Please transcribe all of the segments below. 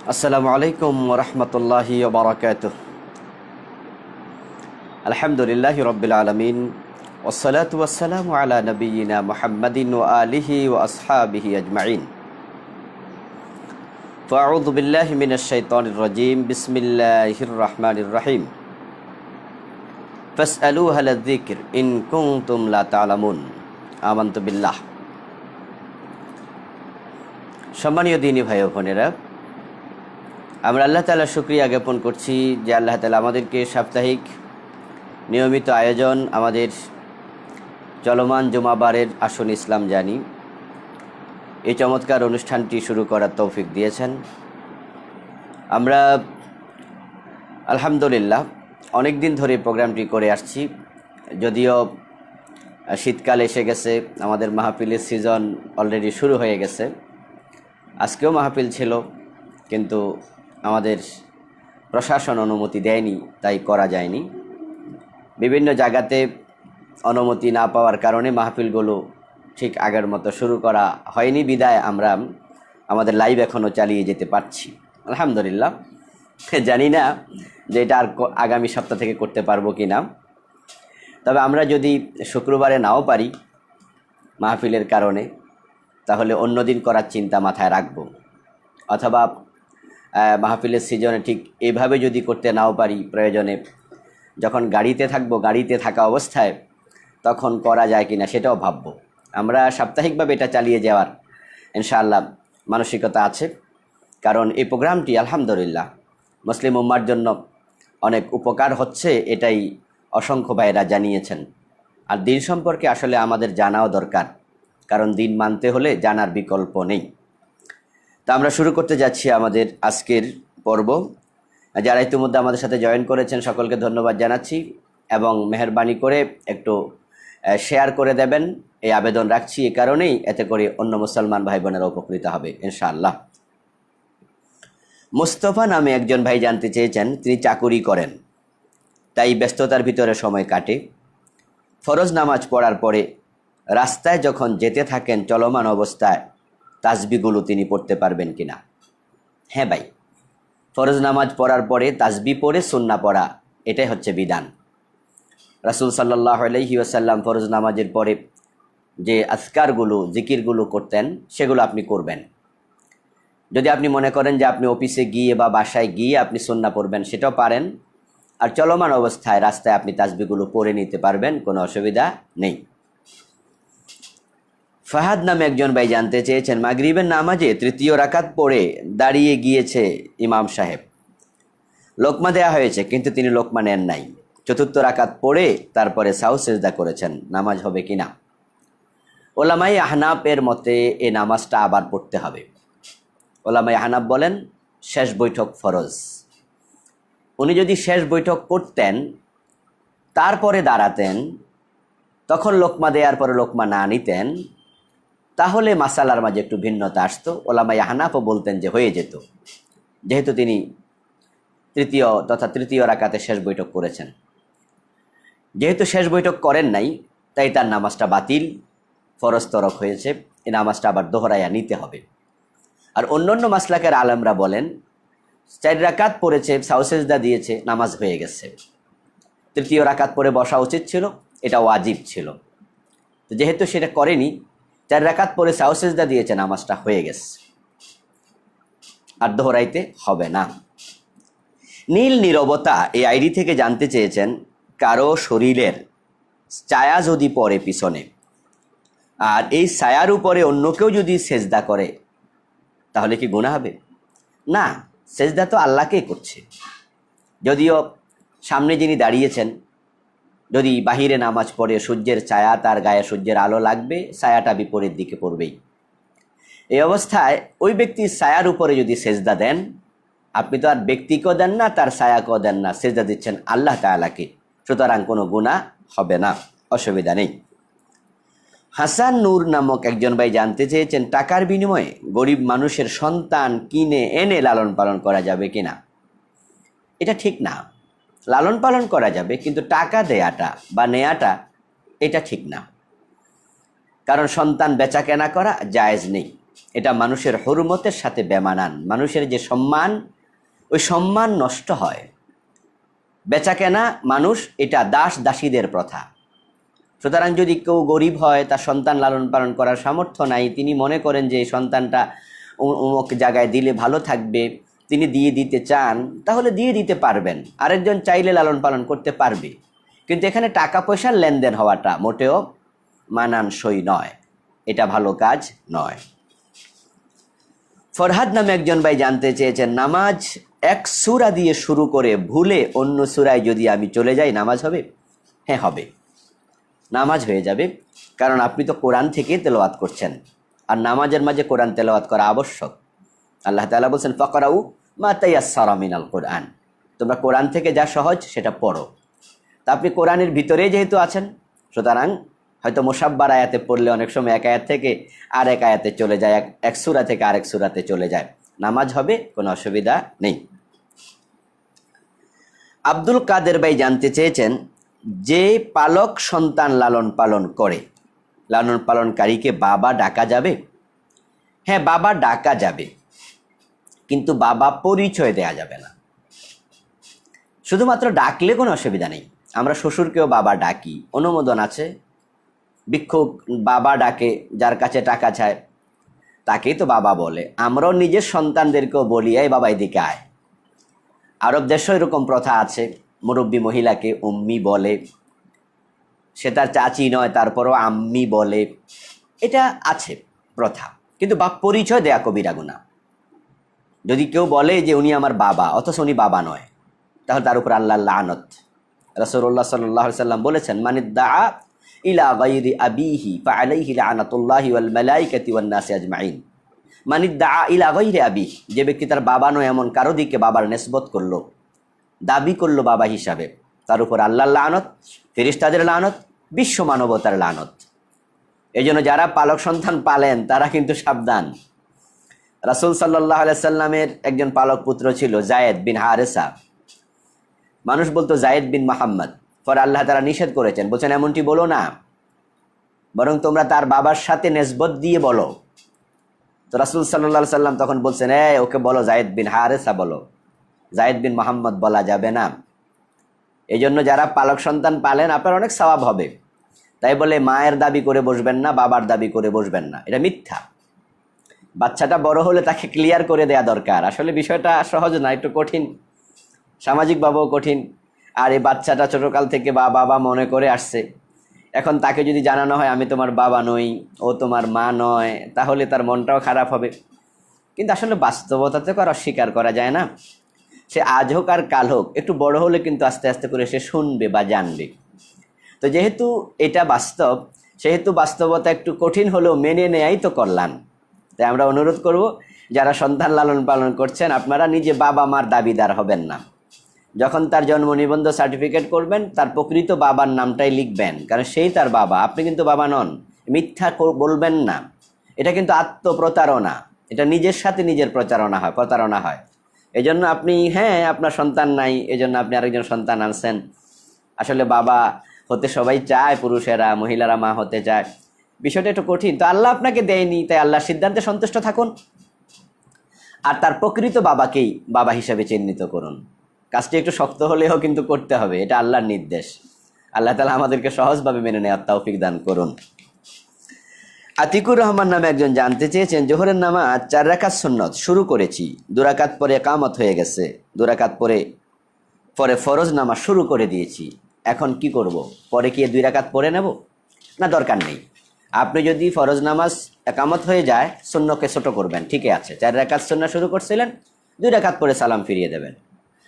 আসসালামু আলাইকুম ওয়া রাহমাতুল্লাহি ওয়া বারাকাতুহু। আলহামদুলিল্লাহি রাব্বিল আলামিন ওয়াসসালাতু ওয়াসসালামু আলা নাবিয়িনা মুহাম্মাদিন ওয়া আলিহি ওয়া আসহাবিহি আজমাইন। ফাআউযু বিল্লাহি মিনাশ শাইতানির রাজীম। বিসমিল্লাহির রাহমানির রহিম। ফাসআলু আহলা যিকর ইন কুনতুম লা তা'লামুন। আমানতু বিল্লাহ। সম্মানীয় দ্বীনী ভাই ও বোনেরা, আমরা আল্লাহ তাআলার শুকরিয়া জ্ঞাপন করছি যে আল্লাহ তাআলা আমাদেরকে সাপ্তাহিক নিয়মিত আয়োজন আমাদের চলমান জুমাবারের আসন ইসলাম জানি এই চমৎকার অনুষ্ঠানটি শুরু করার তৌফিক দিয়েছেন। আমরা আলহামদুলিল্লাহ অনেক দিন ধরে প্রোগ্রামটি করে আসছি। যদিও শীতকাল এসে গেছে, আমাদের মাহফিলের সিজন অলরেডি শুরু হয়ে গেছে। আজকেও মাহফিল ছিল, কিন্তু আমাদের প্রশাসন অনুমতি দেয়নি, তাই করা যায়নি। বিভিন্ন জায়গাতে অনুমতি না পাওয়ার কারণে মাহফিলগুলো ঠিক আগের মতো শুরু করা হয়নি, বিদায় আমরা আমাদের লাইভ এখনও চালিয়ে যেতে পারছি আলহামদুলিল্লাহ। জানি না যে এটা আর আগামী সপ্তাহ থেকে করতে পারবো কি না। তবে আমরা যদি শুক্রবারে নাও পারি মাহফিলের কারণে, তাহলে অন্য দিন করার চিন্তা মাথায় রাখব। অথবা মাহফিলের সিজনে ঠিক এভাবে যদি করতে নাও পারি, প্রয়োজনে যখন গাড়িতে থাকবো, গাড়িতে থাকা অবস্থায় তখন করা যায় কিনা সেটাও ভাববো। আমরা সাপ্তাহিকভাবে এটা চালিয়ে যাওয়ার ইনশাআল্লাহ মানসিকতা আছে, কারণ এই প্রোগ্রামটি আলহামদুলিল্লাহ মুসলিম উম্মার জন্য অনেক উপকার হচ্ছে, এটাই অসংখ্য ভাইয়েরা জানিয়েছেন। আর দিন সম্পর্কে আসলে আমাদের জানাও দরকার, কারণ দিন মানতে হলে জানার বিকল্প নেই। তা আমরা শুরু করতে যাচ্ছি আমাদের আজকের পর্ব। যারা ইতিমধ্যে আমাদের সাথে জয়েন করেছেন সকলকে ধন্যবাদ জানাচ্ছি, এবং মেহেরবানি করে একটু শেয়ার করে দেবেন এই আবেদন রাখছি। এই কারণেই, এতে করে অন্য মুসলমান ভাই বোনেরা উপকৃত হবে ইনশাআল্লাহ। মুস্তফা নামে একজন ভাই জানতে চেয়েছেন, তিনি চাকুরি করেন, তাই ব্যস্ততার ভিতরে সময় কাটে। ফরজ নামাজ পড়ার পরে রাস্তায় যখন যেতে থাকেন চলমান অবস্থায় তাসবিহগুলো তিনি পড়তে পারবেন কিনা? হ্যাঁ ভাই, ফরজ নামাজ পড়ার পরে তাসবিহ পড়ে সুন্নাহ পড়া, এটাই হচ্ছে বিধান। রাসূল সাল্লাল্লাহু আলাইহি ওয়াসাল্লাম ফরজ নামাজের পরে যে আজকারগুলো, জিকিরগুলো করতেন, সেগুলো আপনি করবেন। যদি আপনি মনে করেন যে আপনি অফিসে গিয়ে বা বাসায় গিয়ে আপনি সুন্নাহ পড়বেন, সেটাও পারেন। আর চলমান অবস্থায় রাস্তায় আপনি তাসবিহগুলো পড়ে নিতে পারবেন, কোনো অসুবিধা নেই। ফাহাদ নামে একজন ভাই জানতে চেয়েছেন, মাগরিবের নামাজে তৃতীয় রাকাত পড়ে দাঁড়িয়ে গিয়েছে ইমাম সাহেব, লোকমা দেয়া হয়েছে কিন্তু তিনি লোকমা নেন নাই। চতুর্থ রাকাত পড়ে তারপরে সাহু সেজদা করেছেন, নামাজ হবে কিনা? ওলামায়ে আহনাফের মতে এই নামাজটা আবার পড়তে হবে। ওলামায়ে আহনাফ বলেন শেষ বৈঠক ফরজ। উনি যদি শেষ বৈঠক করতেন, তারপরে দাঁড়াতেন, তখন লোকমা দেওয়ার পরে লোকমা না নিতেন, তাহলে মাসালার মাঝে একটু ভিন্নতা আসতো। ওলামায়ে আহনাফও বলতেন যে হয়ে যেত, যেহেতু তিনি তৃতীয় রাকাতে শেষ বৈঠক করেছেন। যেহেতু শেষ বৈঠক করেন নাই, তাই তার নামাজটা বাতিল, ফরজ তরক হয়েছে। এই নামাজটা আবার দোহরাইয়া নিতে হবে। আর অন্যান্য মাসলাকের আলেমরা বলেন 4 রাকাত পড়েছে, সাহু সেজদা দিয়েছে, নামাজ হয়ে গেছে। তৃতীয় রাকাত পড়ে বসা উচিত ছিল, এটা ওয়াজিব ছিল। তো যেহেতু সেটা করেনি, 4 রাকাত পড়ে সাহু সেজদা দিয়েছে, নামাজটা হয়ে গেছে, আর দোহরাইতে হবে না। নীল নীরবতা এই আইডি থেকে জানতে চেয়েছেন, কারো শরীরের ছায়া যদি পড়ে পিছনে, আর এই ছায়ার উপরে অন্য কেউ যদি সেজদা করে, তাহলে কি গুনাহ হবে? না, সেজদা তো আল্লাহকেই করছে। যদিও সামনে যিনি দাঁড়িয়েছেন, যদি বাহিরে নামাজ পড়ে সূর্যের ছায়া তার গায়ে, সূর্যের আলো লাগবে, ছায়াটা বিপরীত দিকে পড়বেই। এই অবস্থায় ওই ব্যক্তির ছায়ার উপরে যদি সেজদা দেন, আপনি তো আর ব্যক্তিকেও দেন না, তার ছায়াকেও দেন না, সেজদা দিচ্ছেন আল্লাহ তাআলাকে। সুতরাং কোনো গুনাহ হবে না, অসুবিধা নেই। হাসান নূর নামক একজন ভাই জানতে চেয়েছেন, টাকার বিনিময়ে গরিব মানুষের সন্তান কিনে এনে লালন পালন করা যাবে কিনা? এটা ঠিক না। লালন পালন করা যাবে, কিন্তু টাকা দেয়াটা বা নেয়াটা এটা ঠিক না। কারণ সন্তান বেচা কেনা করা জায়েজ নেই। এটা মানুষের হুরমতের সাথে বেমানান। মানুষের যে সম্মান, ওই সম্মান নষ্ট হয়। বেচাকেনা মানুষ, এটা দাস দাসীদের প্রথা। সুতরাং যদি কেউ গরিব হয়, তার সন্তান লালন পালন করার সামর্থ্য নাই, তিনি মনে করেন যে এই সন্তানটা অমুক জায়গায় দিলে ভালো থাকবে, তিনি দিয়ে দিতে চান, তাহলে দিয়ে দিতে পারবেন। আরেকজন চাইলে লালন পালন করতে পারবে। কিন্তু এখানে টাকা পয়সার লেনদেন হওয়াটা মোটেও মানানসই নয়, এটা ভালো কাজ নয়। ফরহাদ নামে একজন ভাই জানতে চেয়েছেন, নামাজ এক সূরা দিয়ে শুরু করে ভুলে অন্য সূরায় যদি আমি চলে যাই, নামাজ হবে? হ্যাঁ, হবে, নামাজ হয়ে যাবে। কারণ আপনি তো কোরআন থেকে তেলাওয়াত করছেন, আর নামাজের মাঝে কোরআন তেলাওয়াত করা আবশ্যক। আল্লাহ তাআলা বলছেন, ফাকরাউ মা তায়াসসারা মিনাল কোরআন, তোমরা কোরআন থেকে যা সহজ সেটা পড়ো। তা আপনি কোরআনের ভিতরেই যেহেতু আছেন, সুতরাং হয়তো মুসাব্বার আয়াতে পড়লে অনেক সময় এক আয়াত থেকে আরেক আয়াতে চলে যায়, এক সূরা থেকে আরেক সূরাতে চলে যায়, নামাজ হবে, কোনো অসুবিধা নেই। আব্দুল কাদের ভাই জানতে চেয়েছেন, যে পালক সন্তান লালন পালন করে, লালন পালনকারীকে বাবা ডাকা যাবে? হ্যাঁ, বাবা ডাকা যাবে, কিন্তু বাবা পরিচয় দেয়া যাবে না। শুধুমাত্র ডাকলে কোনো অসুবিধা নেই। আমরা শ্বশুরকেও বাবা ডাকি, অনুমোদন আছে। ভিক্ষুক বাবা ডাকে, যার কাছে টাকা চায় তাকেই তো বাবা বলে। আমরাও নিজের সন্তানদেরকেও বলি, এই বাবা এদিকে আয়। আরব দেশেও এরকম প্রথা আছে, মুরব্বী মহিলাকে উম্মি বলে, সে তার চাচি নয়, তারপরও আম্মি বলে, এটা আছে প্রথা। কিন্তু বাপ পরিচয় দেয়া কবিরা গুনাহ। যদি কেউ বলে যে উনি আমার বাবা, অথচ উনি বাবা নয়, তাহলে তার উপর আল্লাহ লানত। রাসূলুল্লাহ সাল্লাল্লাহু আলাইহি ওয়াসাল্লাম বলেছেন, মানিদ্দাআ ইলা গায়রি আবিহি ফাআলাইহি লানাতুল্লাহি ওয়াল মালাইকাতি ওয়ান নাসি আজমাইন। মানিদ্দাআ ইলা গায়রি আবিহি, যে ব্যক্তি তার বাবা নয় এমন কারো দিকে বাবার নিসবত করলো, দাবি করলো বাবা হিসাবে, তার উপর আল্লাহর লানত, ফেরেশতাদের লানত, বিশ্ব মানবতার লানত। এই জন্য যারা পালক সন্তান পালেন তারা কিন্তু সাবধান। রাসূল সাল্লাল্লাহু আলাইহি সাল্লামের একজন পালক পুত্র ছিল যায়েদ বিন হারেসা। মানুষ বলতো যায়েদ বিন মুহাম্মদ, পরে আল্লাহ তাআলা নিষেধ করেছেন, বলছেন এমনটি বলো না, বরং তোমরা তার বাবার সাথে নিসবত দিয়ে বলো। তো রাসূল সাল্লাল্লাহু আলাইহি সাল্লাম তখন বলছেন, ওকে বলো যায়েদ বিন হারেসা বলো, যায়েদ বিন মুহাম্মদ বলা যাবে না। এই জন্য যারা পালক সন্তান পালেন, আপনার অনেক সওয়াব হবে। তাই বলে মায়ের দাবি করে বসবেন না, বাবার দাবি করে বসবেন না, এটা মিথ্যা। বাচ্চাটা বড় হলে তাকে ক্লিয়ার করে দেয়া দরকার। আসলে বিষয়টা সহজ না, একটু কঠিন, সামাজিকভাবেও কঠিন। আর এই বাচ্চাটা ছোটকাল থেকে বাবা মনে করে আসছে, এখন তাকে যদি জানানো হয় আমি তোমার বাবা নই, ও তোমার মা নয়, তাহলে তার মনটাও খারাপ হবে। কিন্তু আসলে বাস্তবতাতে আর অস্বীকার করা যায় না। সে আজ হোক আর কাল হোক, একটু বড় হলে কিন্তু আস্তে আস্তে করে সে শুনবে বা জানবে। তো যেহেতু এটা বাস্তব, সেহেতু বাস্তবতা একটু কঠিন হলেও মেনে নেয়াই তো কল্যাণ। তাই আমরা অনুরোধ করব, যারা সন্তান লালন পালন করছেন, আপনারা নিজে বাবা মার দাবিদার হবেন না। যখন তার জন্ম নিবন্ধন সার্টিফিকেট করবেন, তার প্রকৃত বাবার নামটাই লিখবেন, কারণ সেই তার বাবা, আপনি কিন্তু বাবা নন। মিথ্যা বলবেন না, এটা কিন্তু আত্মপ্রতারণা, এটা নিজের সাথে নিজের প্রতারণা হয়। এই জন্য আপনি, আপনার সন্তান নাই, এই জন্য আপনি আরেকজন সন্তান আনছেন। আসলে বাবা হতে সবাই চায়, পুরুষেরা, মহিলারা মা হতে চায়। বিষয়টা একটু কঠিন। তো আল্লাহ আপনাকে দেয়নি, তাই আল্লাহর সিদ্ধান্তে সন্তুষ্ট থাকুন, আর তার প্রকৃত বাবাকেই বাবা হিসাবে চিহ্নিত করুন। কাজটি একটু শক্ত হলেও কিন্তু করতে হবে, এটা আল্লাহর নির্দেশ। আল্লাহ তাআলা আমাদেরকে সহজভাবে মেনে নেওয়ার তৌফিক দান করুন। আতিকুর রহমান নামে একজন জানতে চেয়েছেন, জোহরের নামাজ 4 রাকাত সুন্নত শুরু করেছি, 2 রাকাত পরে ইকামত হয়ে গেছে, 2 রাকাত পরে ফরজ নামাজ শুরু করে দিয়েছি, এখন কি করব? পরে কি 2 রাকাত পড়ে নেব? না, দরকার নেই। আপনি যদি ফরজ নামাজ ইকামত হয়ে যায়, সুন্নতকে ছোট করবেন, ঠিকই আছে। 4 রাকাত সুন্নাহ শুরু করছিলেন, 2 রাকাত পরে সালাম ফিরিয়ে দেবেন।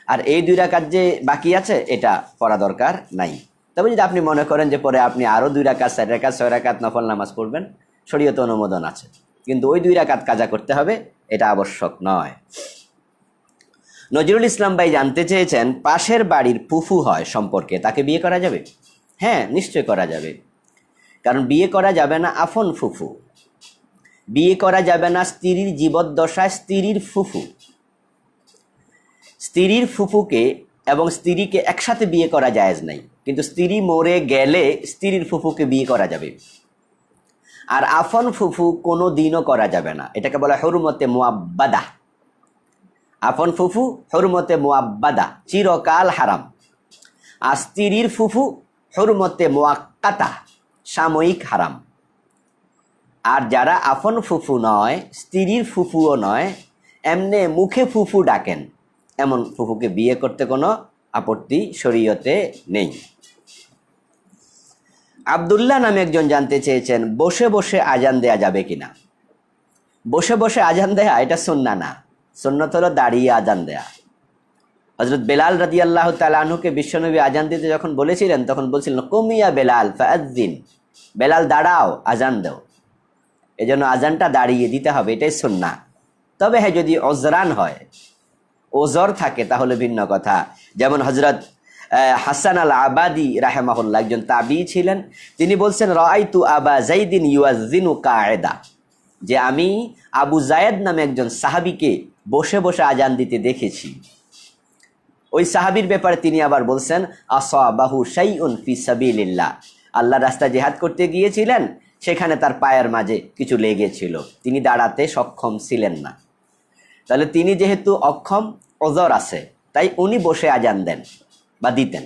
আর এই 2 রাকাত যে বাকি আছে, এটা পড়া দরকার নাই। তবে যদি আপনি মনে করেন যে পরে আপনি আরও 2 রাকাত, 4 রাকাত, 6 রাকাত নফল নামাজ পড়বেন, শরীয়তে অনুমোদন আছে, কিন্তু ওই 2 রাকাত কাজা করতে হবে, এটা আবশ্যক নয়। নজরুল ইসলাম ভাই জানতে চেয়েছেন, পাশের বাড়ির ফুফু হয় সম্পর্কে, তাকে বিয়ে করা যাবে? হ্যাঁ, নিশ্চয় করা যাবে। কারণ বিয়ে করা যাবে না আফন ফুফু, বিয়ে করা যাবে না স্ত্রীর জীবদ্দশায় স্ত্রীর ফুফু। স্ত্রীর ফুফুকে এবং স্ত্রীকে একসাথে বিয়ে করা জায়েজ নাই, কিন্তু স্ত্রী মরে গেলে স্ত্রীর ফুফুকে বিয়ে করা যাবে। আর আফন ফুফু কোনো দিনও করা যাবে না, এটাকে বলা হুরমতে মুআব্বাদা। আফন ফুফু হুরমতে মুআব্বাদা, চিরকাল হারাম। আর স্ত্রীর ফুফু হুরমতে মুআক্কাতা, সাময়িক হারাম। আর যারা আফন ফুফু নয়, স্ত্রীর ফুফুও নয়, এমনি মুখে ফুফু ডাকেন, এমন ফুফুকে বিয়ে করতে কোনো আপত্তি শরীয়তে নেই। আব্দুল্লাহ নামে একজন জানতে চেয়েছেন, বসে বসে আজান দেয়া যাবে কিনা। বসে বসে আজান দেয়া এটা সুন্নাহ না, সুন্নত হলো দাঁড়িয়ে আজান দেয়া। হযরত বেলাল রাদিয়াল্লাহু তাআলা আনহুকে বিশ্বনবী আজান দিতে যখন বলেছিলেন, তখন বলছিলেন কুমিয়া বেলাল ফাআযিন, বেলাল দাঁড়াও আজান দাও। এজন্য আজানটা দাঁড়িয়ে দিতে হবে, এটাই সুন্নাহ। তবে হ্যাঁ, যদি ওজরান হয়, ওজর থাকে, তাহলে ভিন্ন কথা। যেমন হযরত হাসান আল আবাদি রাহেমাহুল্লাহ একজন তাবি ছিলেন, তিনি বলছেন রাআইতু আবা যাইদিন ইউয়াজ্জিনু কায়েদা, যে আমি আবু জায়েদ নামে একজন সাহাবীকে বসে বসে আজান দিতে দেখেছি। ওই সাহাবীর ব্যাপারে তিনি আবার বলছেন আসাবাহু শাইউন ফি সাবিলিল্লাহ, আল্লাহর রাস্তায় জিহাদ করতে গিয়েছিলেন, সেখানে তার পায়ের মাঝে কিছু লেগেছিল, তিনি দাঁড়াতে সক্ষম ছিলেন না। তাহলে তিনি যেহেতু অক্ষম, ওজর আছে, তাই উনি বসে আজান দেন বা দিতেন।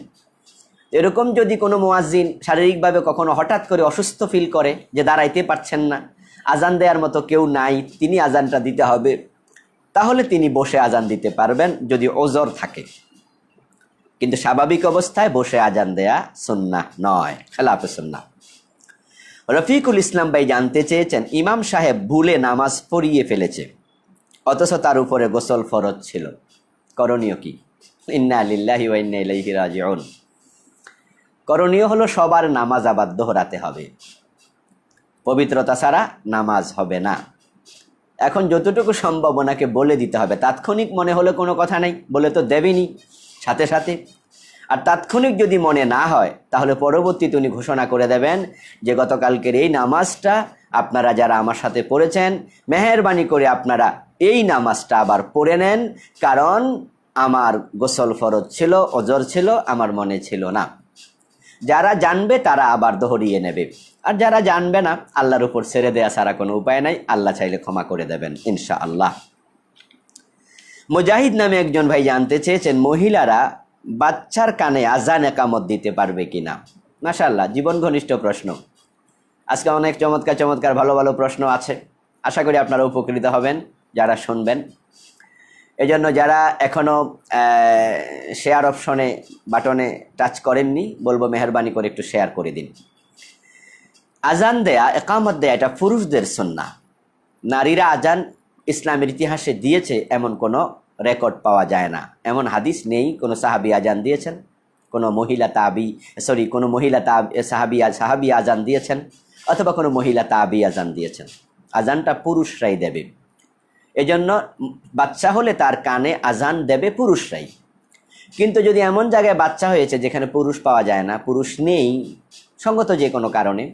এরকম যদি কোনো মুয়াজ্জিন শারীরিকভাবে কখনো হঠাৎ করে অসুস্থ ফিল করে, যে দাঁড়াইতে পারছেন না, আজান দেওয়ার মতো কেউ নাই, তিনি আজানটা দিতে হবে, তাহলে তিনি বসে আজান দিতে পারবেন যদি ওজর থাকে। কিন্তু স্বাভাবিক অবস্থায় বসে আজান দেয়া সুন্নাহ নয়, খেলাফে সুন্নাহ। রফিকুল ইসলাম ভাই জানতে চেয়েছেন, ইমাম সাহেব ভুলে নামাজ পড়িয়ে ফেলেছে, অথচ তার উপরে গোসল ফরজ ছিল, করণীয় কি? ইন্না লিল্লাহি ওয়া ইন্না ইলাইহি রাজিউন। করণীয় হলো সবার নামাজ আবার দোহরাতে হবে, পবিত্রতা ছাড়া নামাজ হবে না। এখন যতটুকু সম্ভব ওনাকে বলে দিতে হবে, তাৎক্ষণিক মনে হলে কোনো কথা নাই, বলে তো দেবেনি সাথে সাথে। আর তাৎক্ষণিক যদি মনে না হয়, তাহলে পরবর্তীতে উনি ঘোষণা করে দেবেন যে গতকালকের এই নামাজটা আপনারা যারা আমার সাথে পড়েছেন, মেহেরবানি করে আপনারা এই নামাজটা আবার পড়ে নেন, কারণ আমার গোসল ফরজ ছিল, ওজর ছিল, আমার মনে ছিল না। যারা জানবে তারা আবার দোহরিয়ে নেবে, আর যারা জানবে না, আল্লাহর উপর ছেড়ে দেয়া ছাড়া কোনো উপায় নাই, আল্লাহ চাইলে ক্ষমা করে দেবেন ইনশাআল্লাহ। মুজাহিদ নামে একজন ভাই জানতে চেয়েছেন, মহিলারা বাচ্চার কানে আজান একামত দিতে পারবে কিনা। মাশাআল্লাহ, জীবন ঘনিষ্ঠ প্রশ্ন। আজকে অনেক চমৎকার চমৎকার ভালো ভালো প্রশ্ন আছে, আশা করি আপনারা উপকৃত হবেন যারা শুনবেন। এজন্য যারা এখনও শেয়ার অপশনে বাটনে টাচ করেননি, বলবো মেহরবানি করে একটু শেয়ার করে দিন। আজান দেয়া, একামত দেয়া এটা পুরুষদের সুন্নাহ। নারীরা আজান ইসলামের ইতিহাসে দিয়েছে এমন কোনো রেকর্ড পাওয়া যায় না, এমন হাদিস নেই কোনো সাহাবী আজান দিয়েছেন, কোনো মহিলা সাহাবী আজান দিয়েছেন, অথবা কোনো মহিলা তাবি আজান দিয়েছেন। আজানটা পুরুষরাই দেবে। এজন্য বাচ্চা হলে তার কানে আজান দেবে পুরুষরাই। কিন্তু যদি এমন জায়গায় বাচ্চা হয়েছে যেখানে পুরুষ পাওয়া যায় না, পুরুষ নেই সঙ্গত যে কোনো কারণে,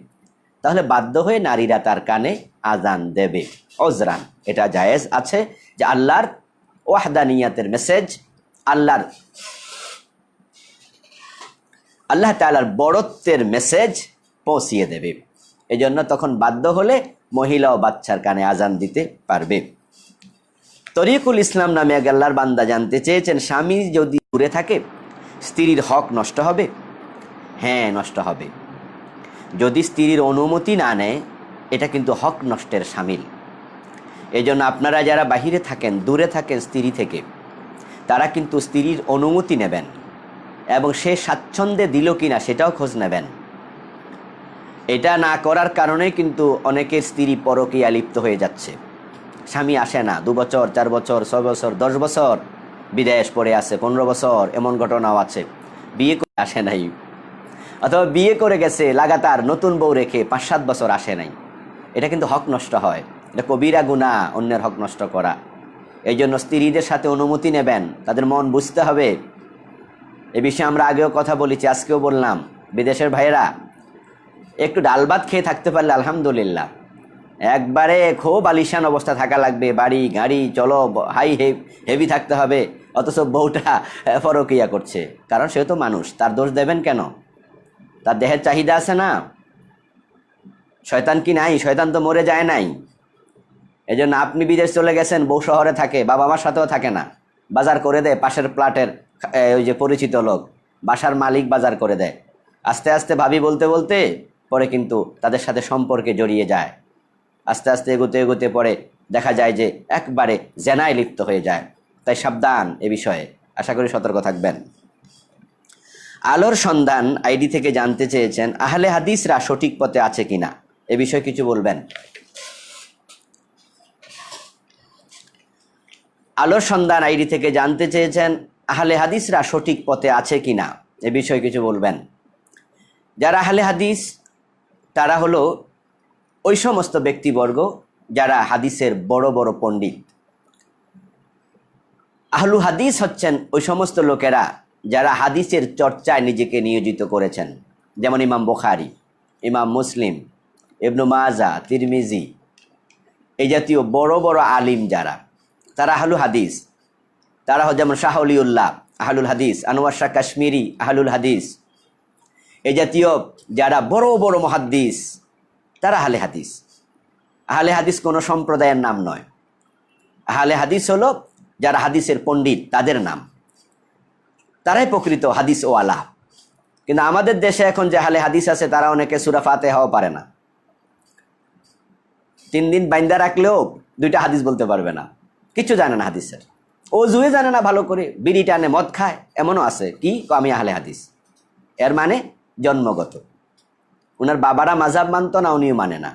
তাহলে বাধ্য হয়ে নারীরা তার কানে আজান দেবে ওজরান। এটা জায়েজ আছে, যে আল্লাহর ওয়াহদানিয়াতের মেসেজ, আল্লাহ তাআলার বড়ত্বের মেসেজ পৌঁছিয়ে দেবে। এজন্য তখন বাধ্য হলে মহিলা ও বাচ্চার কানে আজান দিতে পারবে। তরিকুল ইসলাম নামে এক আল্লাহর বান্দা জানতে চেয়েছেন, স্বামী যদি দূরে থাকে স্ত্রীর হক নষ্ট হবে? হ্যাঁ, নষ্ট হবে। যদি স্ত্রীর অনুমতি না নেয়, এটা কিন্তু হক নষ্টের শামিল। এজন্য আপনারা যারা বাহিরে থাকেন, দূরে থাকেন স্ত্রী থেকে, তারা কিন্তু স্ত্রীর অনুমতি নেবেন এবং সে স্বাচ্ছন্দ্যে দিল কিনা সেটাও খোঁজ নেবেন। এটা না করার কারণে কিন্তু অনেকের স্ত্রী পরকীয়া লিপ্ত হয়ে যাচ্ছে। স্বামী আসে না, 2 বছর 4 বছর 6 বছর 10 বছর বিদেশ পড়ে আছে, 15 বছর, এমন ঘটনাও আছে। বিয়ে করে আসে নাই, অথবা বিয়ে করে গেছে লাগাতার নতুন বউ রেখে 5-7 বছর আসে নাই। এটা কিন্তু হক নষ্ট হয়, এটা কবিরা গুনাহ, অন্যের হক নষ্ট করা। এই জন্য স্ত্রীদের সাথে অনুমতি নেবেন, তাদের মন বুঝতে হবে। এ বিষয়ে আমরা আগেও কথা বলেছি, আজকেও বললাম। বিদেশের ভাইয়েরা একটু ডাল ভাত খেয়ে থাকতে পারলে আলহামদুলিল্লাহ। একবারে খুব আলিশান অবস্থা থাকা লাগবে, বাড়ি গাড়ি চলো হাই হেভি থাকতে হবে, অথচ বউটা পরকীয়া করছে। কারণ সে তো মানুষ, তার দোষ দেবেন কেন? তার দেহের চাহিদা আছে না, শয়তান কি নাই? শয়তান তো মরে যায় নাই। এই জন্য আপনি বিদেশ চলে গেছেন, বউ শহরে থাকে, বাবা মার সাথেও থাকে না, বাজার করে দেয় পাশের প্লাটের ওই যে পরিচিত লোক, বাসার মালিক বাজার করে দেয়। আস্তে আস্তে ভাবি বলতে বলতে পরে কিন্তু তাদের সাথে সম্পর্কে জড়িয়ে যায়। আস্তে আস্তে এগোতে এগোতে পরে দেখা যায় যে একবারে জেনায় লিপ্ত হয়ে যায়। তাই সাবধান এ বিষয়ে, আশা করি সতর্ক থাকবেন। আলোর সন্ধান আইডি থেকে জানতে চেয়েছেন আহলে হাদিসরা সঠিক পথে আছে কিনা, এ বিষয়ে কিছু বলবেন। আলোর সন্ধান আইডি থেকে জানতে চেয়েছেন আহলে হাদিসরা সঠিক পথে আছে কিনা, এ বিষয়ে কিছু বলবেন। যারা আহলে হাদিস তারা হলো ওই সমস্ত ব্যক্তিবর্গ যারা হাদিসের বড় বড় পণ্ডিত। আহলু হাদিস হচ্ছেন ওই সমস্ত লোকেরা যারা হাদিসের চর্চায় নিজেকে নিয়োজিত করেছেন, যেমন ইমাম বুখারী, ইমাম মুসলিম, ইবনু মাজা, তিরমিজি, এই জাতীয় বড় বড় আলিম যারা, তারা আহলু হাদিস। তারা যেমন শাহ ওলিউল্লাহ আহলুল হাদিস, আনোয়ার শাহ কাশ্মীরি আহলুল হাদিস, এই জাতীয় যারা বড় বড় মুহাদ্দিস তারা আহলে হাদিস। আহলে হাদিস কোনো সম্প্রদায়ের নাম নয়। আহলে হাদিস হলো যারা হাদিসের পণ্ডিত, তাদের নাম, তারাই প্রকৃত হাদিস ওয়ালা। কিন্তু আমাদের দেশে এখন যে আহলে হাদিস আছে তারা অনেকে সূরা ফাতিহাও পারে না। 3 দিন বাইন্দা রাখলেও 2টা হাদিস বলতে পারবে না, কিছু জানে না হাদিসের, ওযুয়ে জানে না ভালো করে, বিড়ি টানে, মদ খায়, এমনও আছে। কি আমি আহলে হাদিস, এর মানে জন্মগত। উনার বাবারা মাযহাব মানতো না, উনিও মানে না,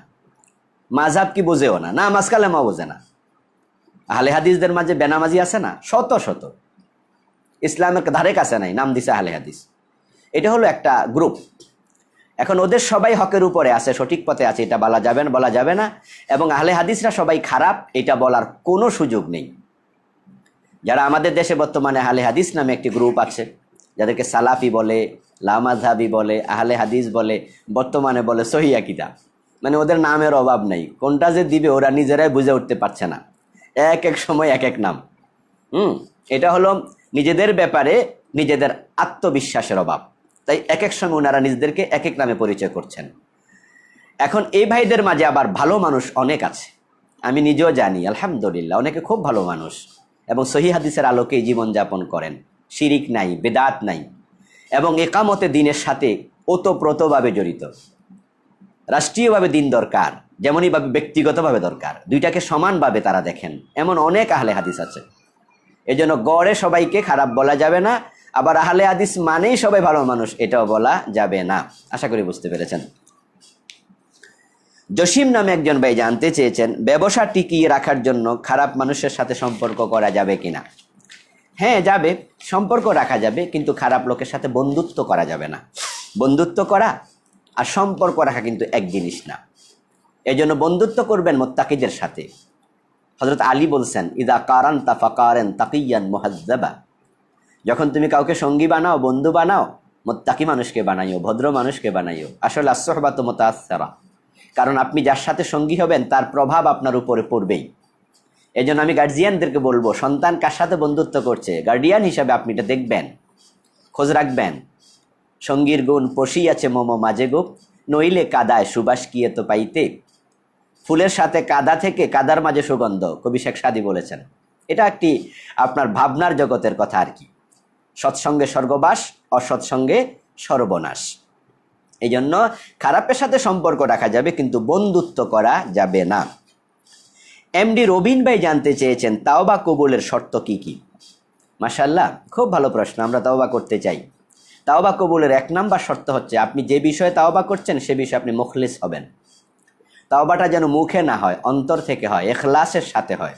মাযহাব কি বোঝেও না, নামাজ কালেমাও বোঝে না। আহলে হাদিসদের মাঝে বেনামাজি আছে না, শত শত, ইসলামের ধারে কাছে নাই, নাম দিছে আহলে হাদিস। এটা হলো একটা গ্রুপ। এখন ওদের সবাই হকের উপরে আছে, সঠিক পথে আছে, এটা বলা যাবে না। এবং আহলে হাদিসরা সবাই খারাপ, এটা বলার কোনো সুযোগ নেই। যারা আমাদের দেশে বর্তমানে আহলে হাদিস নামে একটি গ্রুপ আছে, যাদেরকে সালাফি বলে, লামাযহাবি বলে, আহলে হাদিস বলে, বর্তমানে বলে সহিহ কিতাব, মানে ওদের নামের অভাব নেই। কোনটা যে দিবে ওরা নিজেরাই বুঝে উঠতে পারছে না, এক এক সময় এক এক নাম। এটা হলো নিজেদের ব্যাপারে নিজেদের আত্মবিশ্বাসের অভাব। তাই এক এক সময় ওনারা নিজেদেরকে এক এক নামে পরিচয় করছেন। এখন এই ভাইদের মাঝে আবার ভালো মানুষ অনেক আছে, আমি নিজেও জানি, আলহামদুলিল্লাহ, অনেকে খুব ভালো মানুষ এবং সহিহ হাদিসের আলোকেই জীবনযাপন করেন, শিরিক নাই, বেদাত নাই, এবং একামতে দিনের সাথে ওতপ্রোতভাবে জড়িত। রাষ্ট্রীয়ভাবে দিন দরকার, যেমনইভাবে ব্যক্তিগতভাবে দরকার, দুইটাকে সমানভাবে তারা দেখেন, এমন অনেক আহলে হাদিস আছে। এই জন্য গড়ে সবাইকে খারাপ বলা যাবে না, আবার আহলে হাদিস মানেই সবাই ভালো মানুষ এটাও বলা যাবে না। আশা করি বুঝতে পেরেছেন। জসিম নামে একজন ভাই জানতে চেয়েছেন ব্যবসা টিকিয়ে রাখার জন্য খারাপ মানুষের সাথে সম্পর্ক করা যাবে কিনা। হ্যাঁ যাবে, সম্পর্ক রাখা যাবে, কিন্তু খারাপ লোকের সাথে বন্ধুত্ব করা যাবে না। বন্ধুত্ব করা আর সম্পর্ক রাখা কিন্তু এক জিনিস না। এই জন্য বন্ধুত্ব করবেন মুত্তাকিদের সাথে। হযরত আলী বলছেন ইদা কারানতা ফাকারেন তাকিয়ান মুহাজ্জাবা, যখন তুমি কাউকে সঙ্গী বানাও, বন্ধু বানাও, মুত্তাকি মানুষকে বানাইও, ভদ্র মানুষকে বানাইও। আসলে as-সুহবাতু মুতাআসসিরা, কারণ আপনি যার সাথে সঙ্গী হবেন তার প্রভাব আপনার উপরে পড়বেই। এই জন্য আমি গার্জিয়ানদেরকে বলবো, সন্তান কার সাথে বন্ধুত্ব করছে, গার্ডিয়ান হিসাবে আপনি এটা দেখবেন, খোঁজ রাখবেন। সঙ্গীর গুণ পশিয়াছে মম মাঝে গো, নইলে কাদায় সুবাস কিয়ে তো পাইতে। ফুলের সাথে কাদা থেকে কাদার মাঝে সুগন্ধ, কবি শেখ সাদী বলেছেন। এটা একটি আপনার ভাবনার জগতের কথা আর কি। সৎসঙ্গে স্বর্গবাস, অসৎসঙ্গে সর্বনাশ। এই জন্য খারাপের সাথে সম্পর্ক রাখা যাবে, কিন্তু বন্ধুত্ব করা যাবে না। এমডি রবিন ভাই জানতে চেয়েছেন তাওবা কবুলের শর্ত কি কি। মাশাআল্লাহ, খুব ভালো প্রশ্ন। আমরা তাওবা করতে চাই। তাওবা কবুলের 1 নাম্বার শর্ত হচ্ছে আপনি যে বিষয়ে তাওবা করছেন সে বিষয়ে আপনি মুখলিস হবেন। তাওবাটা যেন মুখে না হয়, অন্তর থেকে হয়, ইখলাসের সাথে হয়।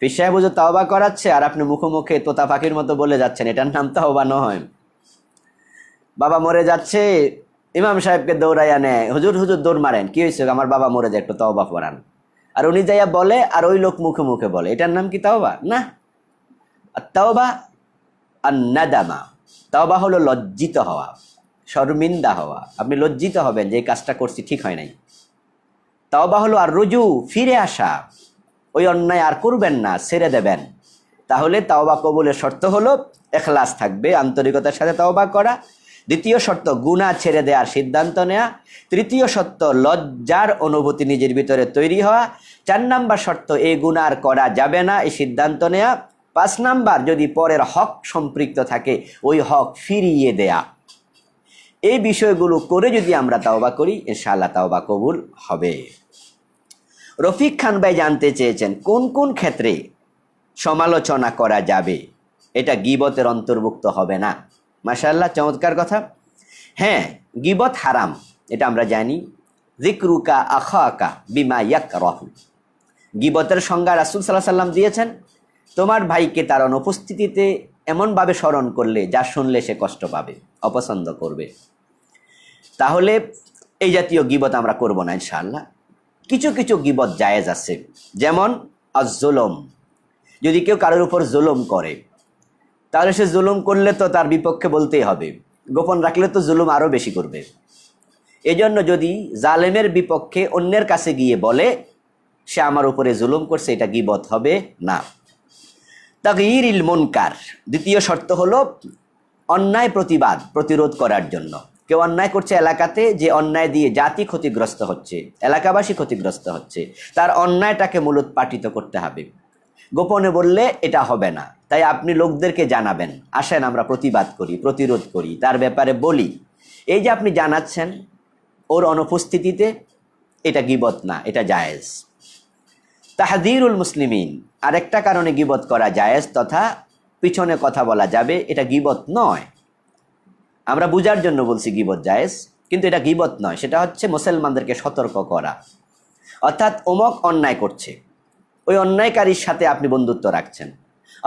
পীর সাহেব হুজুর তাওবা করাচ্ছে আর আপনি মুখে মুখে তোতা পাখির মতো বলে যাচ্ছেন, এটার নাম তাওবা নয়। বাবা মরে যাচ্ছে, ইমাম সাহেবকে দৌড়াইয়া নেয়, হুজুর হুজুর দৌড় মারেন, কি হয়েছে, আমার বাবা মরে যায়, একটু তাওবা করান। আর উনি যাইয়া বলে আর ওই লোক মুখে মুখে বলে, এটার নাম কি তাওবা? না। তাওবা আর নাদামা, তাওবা হলো লজ্জিত হওয়া, শর্মিন্দা হওয়া। আপনি লজ্জিত হবেন যে এই কাজটা করছি ঠিক হয় নাই। তাওবা হলো আর রুজু, ফিরে আসা, ওই অন্যায় আর করবেন না, ছেড়ে দেবেন। তাহলে তাওবা কবুলের শর্ত হলো ইখলাস থাকবে, আন্তরিকতার সাথে তাওবা করা, দ্বিতীয় শর্ত গুনাহ ছেড়ে দেওয়ার সিদ্ধান্ত নেওয়া। তৃতীয় শর্ত লজ্জার অনুভূতি নিজের ভিতরে তৈরি হওয়া। 4 নাম্বার শর্ত এই গুনাহ করা যাবে না এই সিদ্ধান্ত নেওয়া। 5 নাম্বার যদি পরের হক সম্পৃক্ত থাকে ওই হক ফিরিয়ে দেয়া। এই বিষয়গুলো করে যদি আমরা তাওবা করি ইনশাআল্লাহ তাওবা কবুল হবে। রফিক খান ভাই জানতে চেয়েছেন কোন কোন ক্ষেত্রে সমালোচনা করা যাবে, এটা গীবতের অন্তর্ভুক্ত হবে না। মাশাআল্লাহ, চমৎকার কথা। হ্যাঁ, গীবত হারাম, এটা আমরা জানি। যিকরুকা আখাকা বিমা ইয়াকরাহু, গীবতের সংজ্ঞা রাসূল সাল্লাল্লাহু আলাইহি সাল্লাম দিয়েছেন, তোমার ভাইকে তার অনুপস্থিতিতে এমনভাবে স্মরণ করলে যা শুনলে সে কষ্ট পাবে, অপছন্দ করবে। তাহলে এই জাতীয় গীবত আমরা করব না ইনশাআল্লাহ। কিছু কিছু গীবত জায়েজ আছে, যেমন আজ-জুলম। যদি কেউ কারোর উপর জুলুম করে তাহলে সে জুলুম করলে তো তার বিপক্ষে বলতেই হবে, গোপন রাখলে তো জুলুম আরও বেশি করবে। এজন্য যদি জালেমের বিপক্ষে অন্যের কাছে গিয়ে বলে সে আমার উপরে জুলুম করছে, এটা গীবত হবে না। তাগয়িরুল মুনকার, দ্বিতীয় শর্ত হলো অন্যায় প্রতিরোধ করার জন্য। কেউ অন্যায় করছে এলাকাতে, যে অন্যায় দিয়ে জাতি ক্ষতিগ্রস্ত হচ্ছে, এলাকাবাসী ক্ষতিগ্রস্ত হচ্ছে, তার অন্যায়টাকে মূলোৎপাটিত করতে হবে। গোপনে বললে এটা হবে না, তাই আপনি লোকদেরকে জানাবেন, আসেন আমরা প্রতিবাদ করি, প্রতিরোধ করি, তার ব্যাপারে বলি। এই যে আপনি জানাচ্ছেন ওর অনুপস্থিতিতে, এটা গীবত না, এটা জায়েজ। তাহযীরুল মুসলিমিন, আরেকটা কারণে গীবত করা জায়েজ তথা পিছনে কথা বলা যাবে, এটা গীবত নয়। আমরা বুঝার জন্য বলছি গীবত জায়েজ, কিন্তু এটা গীবত নয়। সেটা হচ্ছে মুসলমানদেরকে সতর্ক করা। অর্থাৎ অমুক অন্যায় করছে, ওই অন্যায়কারীর সাথে আপনি বন্ধুত্ব রাখছেন,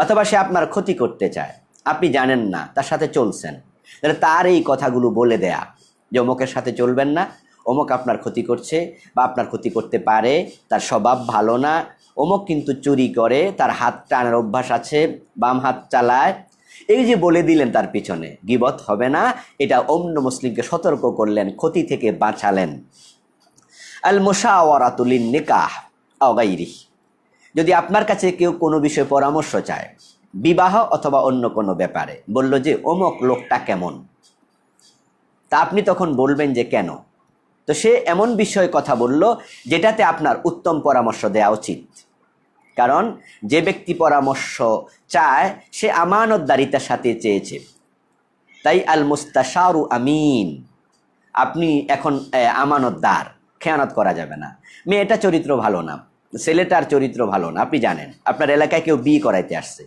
অথবা সে আপনার ক্ষতি করতে চায়, আপনি জানেন না, তার সাথে চলছেন, তাহলে তার এই কথাগুলো বলে দেয়া যে অমুকের সাথে চলবেন না, অমুক আপনার ক্ষতি করছে বা আপনার ক্ষতি করতে পারে, তার স্বভাব ভালো না, অমুক কিন্তু চুরি করে, তার হাত টানার অভ্যাস আছে, বাম হাত চালায়, এই যে বলে দিলেন তার পিছনে, গীবত হবে না। এটা অন্য মুসলিমকে সতর্ক করলেন, ক্ষতি থেকে বাঁচালেন। আল মুশাওয়ারাতু লিন নিকাহ আও গায়রিহি, যদি আপনার কাছে কেউ কোনো বিষয়ে পরামর্শ চায়, বিবাহ অথবা অন্য কোনো ব্যাপারে, বলল যে অমুক লোকটা কেমন, তা আপনি তখন বলবেন যে কেন? তো সে এমন বিষয়ে কথা বলল যেটাতে আপনার উত্তম পরামর্শ দেওয়া উচিত, কারণ যে ব্যক্তি পরামর্শ চায় সে আমানতদারিতার সাথে চেয়েছে। তাই আল মুস্তাশারু আমিন, আপনি এখন আমানতদার, খেয়ানত করা যাবে না। মেয়েটা চরিত্র ভালো না, ছেলেটার চরিত্র ভালো না, আপনি জানেন, আপনার এলাকায় কেউ বিয়ে করাইতে আসছে,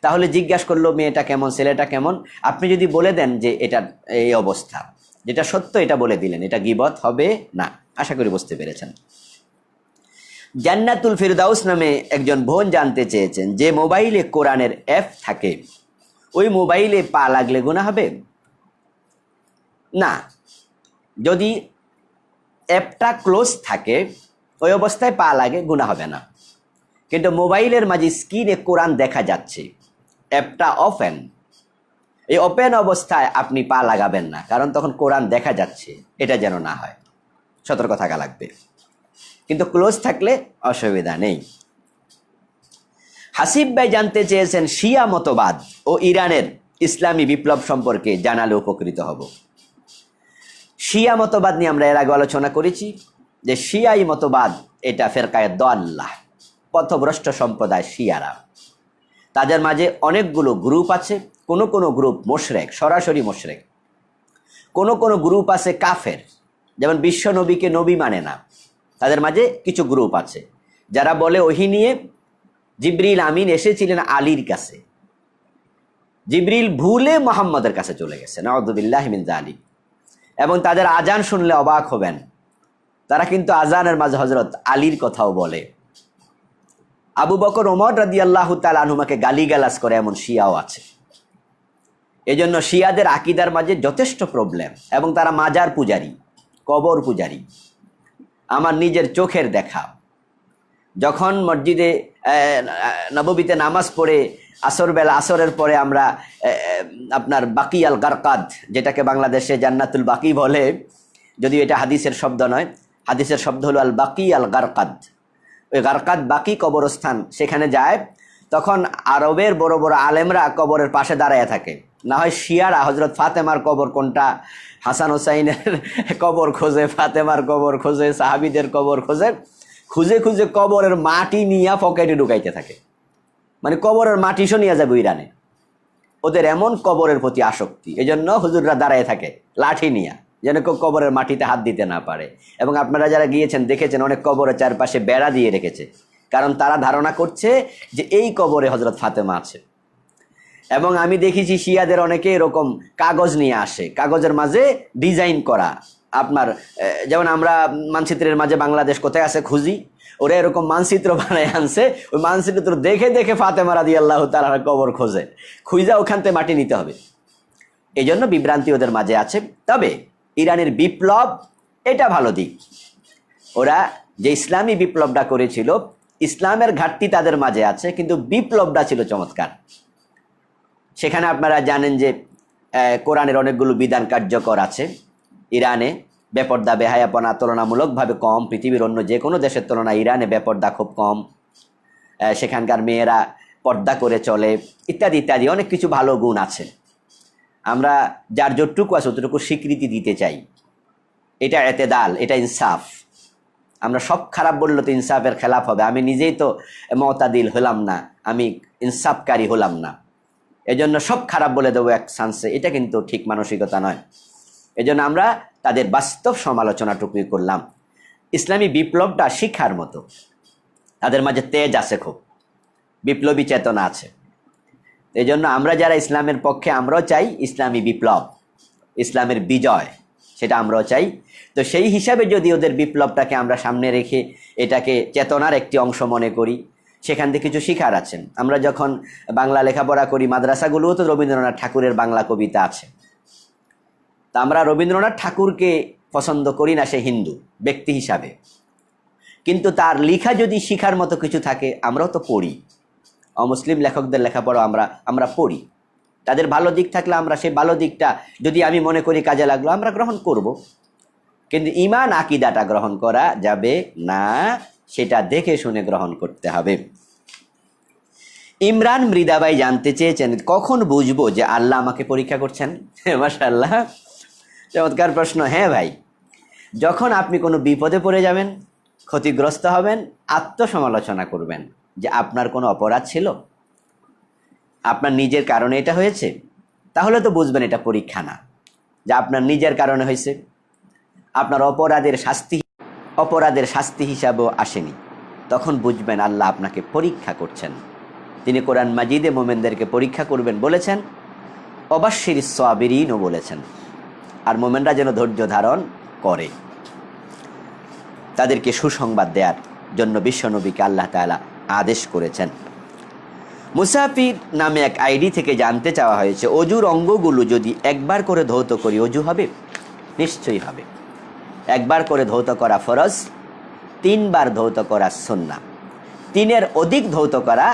তাহলে জিজ্ঞাসা করলো মেয়েটা কেমন, ছেলেটা কেমন, আপনি যদি বলে দেন যে এটা এই অবস্থা, যেটা সত্য এটা বলে দিলেন, এটা গীবত হবে না। আশা করি বুঝতে পেরেছেন। জান্নাতুল ফিরদাউস নামে একজন বোন জানতে চেয়েছেন যে মোবাইলে কোরআনের অ্যাপ থাকে, ওই মোবাইলে পা লাগলে গুনাহ হবে? না, যদি অ্যাপটা ক্লোজ থাকে ওই অবস্থায় পা লাগে গুনাহ হবে না। কিন্তু মোবাইলের মাঝে স্ক্রিনে কোরআন দেখা যাচ্ছে, অ্যাপটা ওপেন, এই ওপেন অবস্থায় আপনি পা লাগাবেন না, কারণ তখন কোরআন দেখা যাচ্ছে, এটা যেন না হয়, সতর্ক থাকা লাগবে। কিন্তু ক্লোজ থাকলে অসুবিধা নেই। হাসিব ভাই জানতে চেয়েছেন শিয়া মতবাদ ও ইরানের ইসলামী বিপ্লব সম্পর্কে জানালে উপকৃত হব। শিয়া মতবাদ নিয়ে আমরা এর আগে আলোচনা করেছি যে শিয়াই মতবাদ এটা ফেরকায়ে দাল্লাহ, পথভ্রষ্ট সম্প্রদায় শিয়ারা। তাদের মাঝে অনেকগুলো গ্রুপ আছে, কোন কোন গ্রুপ মুশরিক, সরাসরি মুশরিক, কোন কোন গ্রুপ আছে কাফের, যেমন বিশ্ব নবীকে নবী মানে না। তাদের মাঝে কিছু গ্রুপ আছে যারা বলে ওহী নিয়ে জিবরিল আমিন এসেছিলেন আলীর কাছে, জিবরিল ভুলে মুহাম্মদের কাছে চলে গেছে, নাউযুবিল্লাহি মিন যালিক। এবং তাদের আজান শুনলে অবাক হবেন, তারা কিন্তু আজানের মাঝে হযরত আলীর কথাও বলে। আবু বকর ওমর রাদিয়াল্লাহু তাআলা আনহুমাকে গালিগালাজ করে এমন শিয়াও আছে। এজন্য শিয়াদের আকীদার মাঝে যথেষ্ট প্রবলেম, এবং তারা মাজার পূজারী, কবর পূজারী। আমার নিজের চোখের দেখা, যখন মসজিদে নববীতে নামাজ পড়ে আসরের পরে আমরা আপনার বাকি আল গারকাদ, যেটাকে বাংলাদেশে জান্নাতুল বাকি বলে, যদিও এটা হাদিসের শব্দ নয়, হাদিসের শব্দ হলো আল বাকি আল গারকাদ, ওই গারকাদ বাকি কবরস্থান, সেখানে যায়, তখন আরবের বড় বড় আলেমরা কবরের পাশে দাঁড়ায় থাকে, না হয় শিয়ারা হজরত ফাতেমার কবর কোনটা, হাসান হোসাইনের কবর খোঁজে, ফাতেমার কবর খোঁজে, সাহাবিদের কবর খোঁজে, খুঁজে খুঁজে কবরের মাটি নিয়ে পকেটে ঢুকাইতে থাকে। মানে কবরের মাটি নিয়ে যাবে ইরানে, ওদের এমন কবরের প্রতি আসক্তি। এই জন্য হুজুররা দাঁড়ায় থাকে লাঠি নিয়ে, যেন কেউ কবরের মাটিতে হাত দিতে না পারে। এবং আপনারা যারা গিয়েছেন দেখেছেন অনেক কবরের চারপাশে বেড়া দিয়ে রেখেছে, কারণ তারা ধারণা করছে যে এই কবরে হজরত ফাতেমা আছে। এবং আমি দেখেছি শিয়াদের অনেকে এরকম কাগজ নিয়ে আসে, কাগজের মাঝে ডিজাইন করা আপনার, যেমন আমরা মানচিত্রের মাঝে বাংলাদেশ কোথায় আছে খুঁজি, ওরা এরকম মানচিত্র বানায় আনছে, ওই মানচিত্র দেখে দেখে ফাতেমা রাদিয়াল্লাহু তাআলার কবর খোঁজে, খুঁজা ওখান থেকে মাটি নিতে হবে। এই জন্য বিভ্রান্তি ওদের মাঝে আছে। তবে ইরানের বিপ্লব এটা ভালো দিক, ওরা যে ইসলামী বিপ্লবটা করেছিল, ইসলামের ঘাটতি তাদের মাঝে আছে, কিন্তু বিপ্লবটা ছিল চমৎকার। সেখানে আপনারা জানেন যে কোরআনের অনেকগুলো বিধান কার্যকর আছে। ইরানে বেপর্দা বেহায়াপনা তুলনামূলকভাবে কম, পৃথিবীর অন্য যে কোনো দেশের তুলনায় ইরানে বেপর্দা খুব কম, সেখানকার মেয়েরা পর্দা করে চলে, ইত্যাদি ইত্যাদি অনেক কিছু ভালো গুণ আছে। আমরা যার যতটুকু আছে ততটুকু স্বীকৃতি দিতে চাই। এটা এতেদাল, এটা ইনসাফ। আমরা সব খারাপ বললে তো ইনসাফের খেলাফ হবে। আমি নিজেই তো মতাদিল হলাম না, আমি ইনসাফকারী হলাম না, এজন্য সব খারাপ বলে দেবো এক চান্সে, এটা কিন্তু ঠিক মানসিকতা নয়। এজন্য আমরা তাদের বাস্তব সমালোচনাটুকুই করলাম। ইসলামী বিপ্লবটা শিক্ষার মতো, তাদের মাঝে তেজ আছে, খুব বিপ্লবী চেতনা আছে। এই জন্য আমরা যারা ইসলামের পক্ষে, আমরাও চাই ইসলামী বিপ্লব, ইসলামের বিজয়, সেটা আমরাও চাই। তো সেই হিসাবে যদি ওদের বিপ্লবটাকে আমরা সামনে রেখে এটাকে চেতনার একটি অংশ মনে করি, সেখান থেকে কিছু শিখার আছেন। আমরা যখন বাংলা লেখাপড়া করি, মাদ্রাসাগুলোও তো রবীন্দ্রনাথ ঠাকুরের বাংলা কবিতা আছে। তা আমরা রবীন্দ্রনাথ ঠাকুরকে পছন্দ করি না, সে হিন্দু ব্যক্তি হিসাবে, কিন্তু তার লেখা যদি শিখার মতো কিছু থাকে আমরাও তো পড়ি। অমুসলিম লেখকদের লেখাপড়া আমরা পড়ি, তাদের ভালো দিক থাকলে আমরা সেই ভালো দিকটা যদি আমি মনে করি কাজে লাগলো আমরা গ্রহণ করব। কিন্তু ঈমান আকীদাটা গ্রহণ করা যাবে না, সেটা দেখে শুনে গ্রহণ করতে হবে। ইমরান মৃদাবাই জানতে চেয়েছেন, কখন বুঝবো যে আল্লাহ আমাকে পরীক্ষা করছেন? মাশাআল্লাহ, চমৎকার প্রশ্ন। হ্যাঁ ভাই, যখন আপনি কোনো বিপদে পড়ে যাবেন, ক্ষতিগ্রস্ত হবেন, আত্মসমালোচনা করবেন যে আপনার কোনো অপরাধ ছিল, আপনার নিজের কারণে এটা হয়েছে, তাহলে তো বুঝবেন এটা পরীক্ষা না, যে আপনার নিজের কারণে হয়েছে, আপনার অপরাধের শাস্তি হিসাবেও আসেনি। তখন বুঝবেন আল্লাহ আপনাকে পরীক্ষা করছেন। তিনি কোরআন মাজিদে মোমেনদেরকে পরীক্ষা করবেন বলেছেন, অবাশশিরিস সাবিরিনও বলেছেন। আর মোমেনরা যেন ধৈর্য ধারণ করে, তাদেরকে সুসংবাদ দেওয়ার জন্য বিশ্বনবীকে আল্লাহ তাআলা আদেশ করেছেন। মুসাফির নামে এক আইডি থেকে জানতে চাওয়া হয়েছে, অজুর অঙ্গগুলো যদি একবার করে ধৌত করি অজু হবে? নিশ্চয়ই হবে। একবার করে ধৌত করা ফরজ, 3 বার ধৌত করা সুন্নাহ, 3-এর অধিক ধৌত করা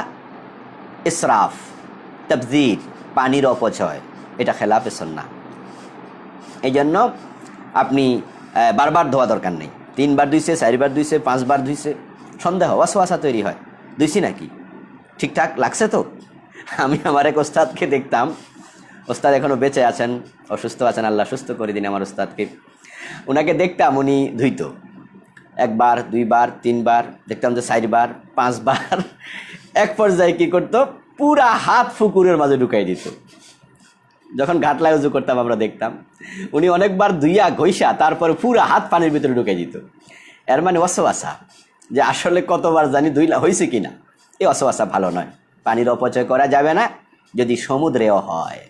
ইসরাফ, তাবযীর, পানির অপচয়, এটা খেলাফে সুন্নাহ। এই জন্য আপনি বারবার ধোয়া দরকার নেই। 3 বার ধুইছে, 4 বার ধুইছে, 5 বার ধুইছে, সন্দেহ ওয়াসওয়াসা তৈরি হয়, ধুইছি নাকি, ঠিকঠাক লাগছে তো? আমি আমার এক ওস্তাদকে দেখতাম, ওস্তাদ এখনও বেঁচে আছেন, অসুস্থ আছেন, আল্লাহ সুস্থ করে দিন আমার ওস্তাদকে। ওনাকে দেখতাম উনি ধুইত 1 বার, 2 বার, 3 বার, দেখতাম যে 4 বার, 5 বার। এক পর্যায়ে কী করতো, পুরা হাত পুকুরের মাঝে ঢুকাই দিত। যখন ঘাটলায় উজু করতাম আমরা দেখতাম উনি অনেকবার ধুইয়া ঘইসা তারপরে পুরা হাত পানির ভিতরে ঢুকাই দিত। এর মানে ওয়াসওয়াসা, যে আসলে কতবার জানি ধুইলা হয়েছে কিনা। এই ওয়াসওয়াসা ভালো নয়, পানির অপচয় করা যাবে না, যদি সমুদ্রেও হয়।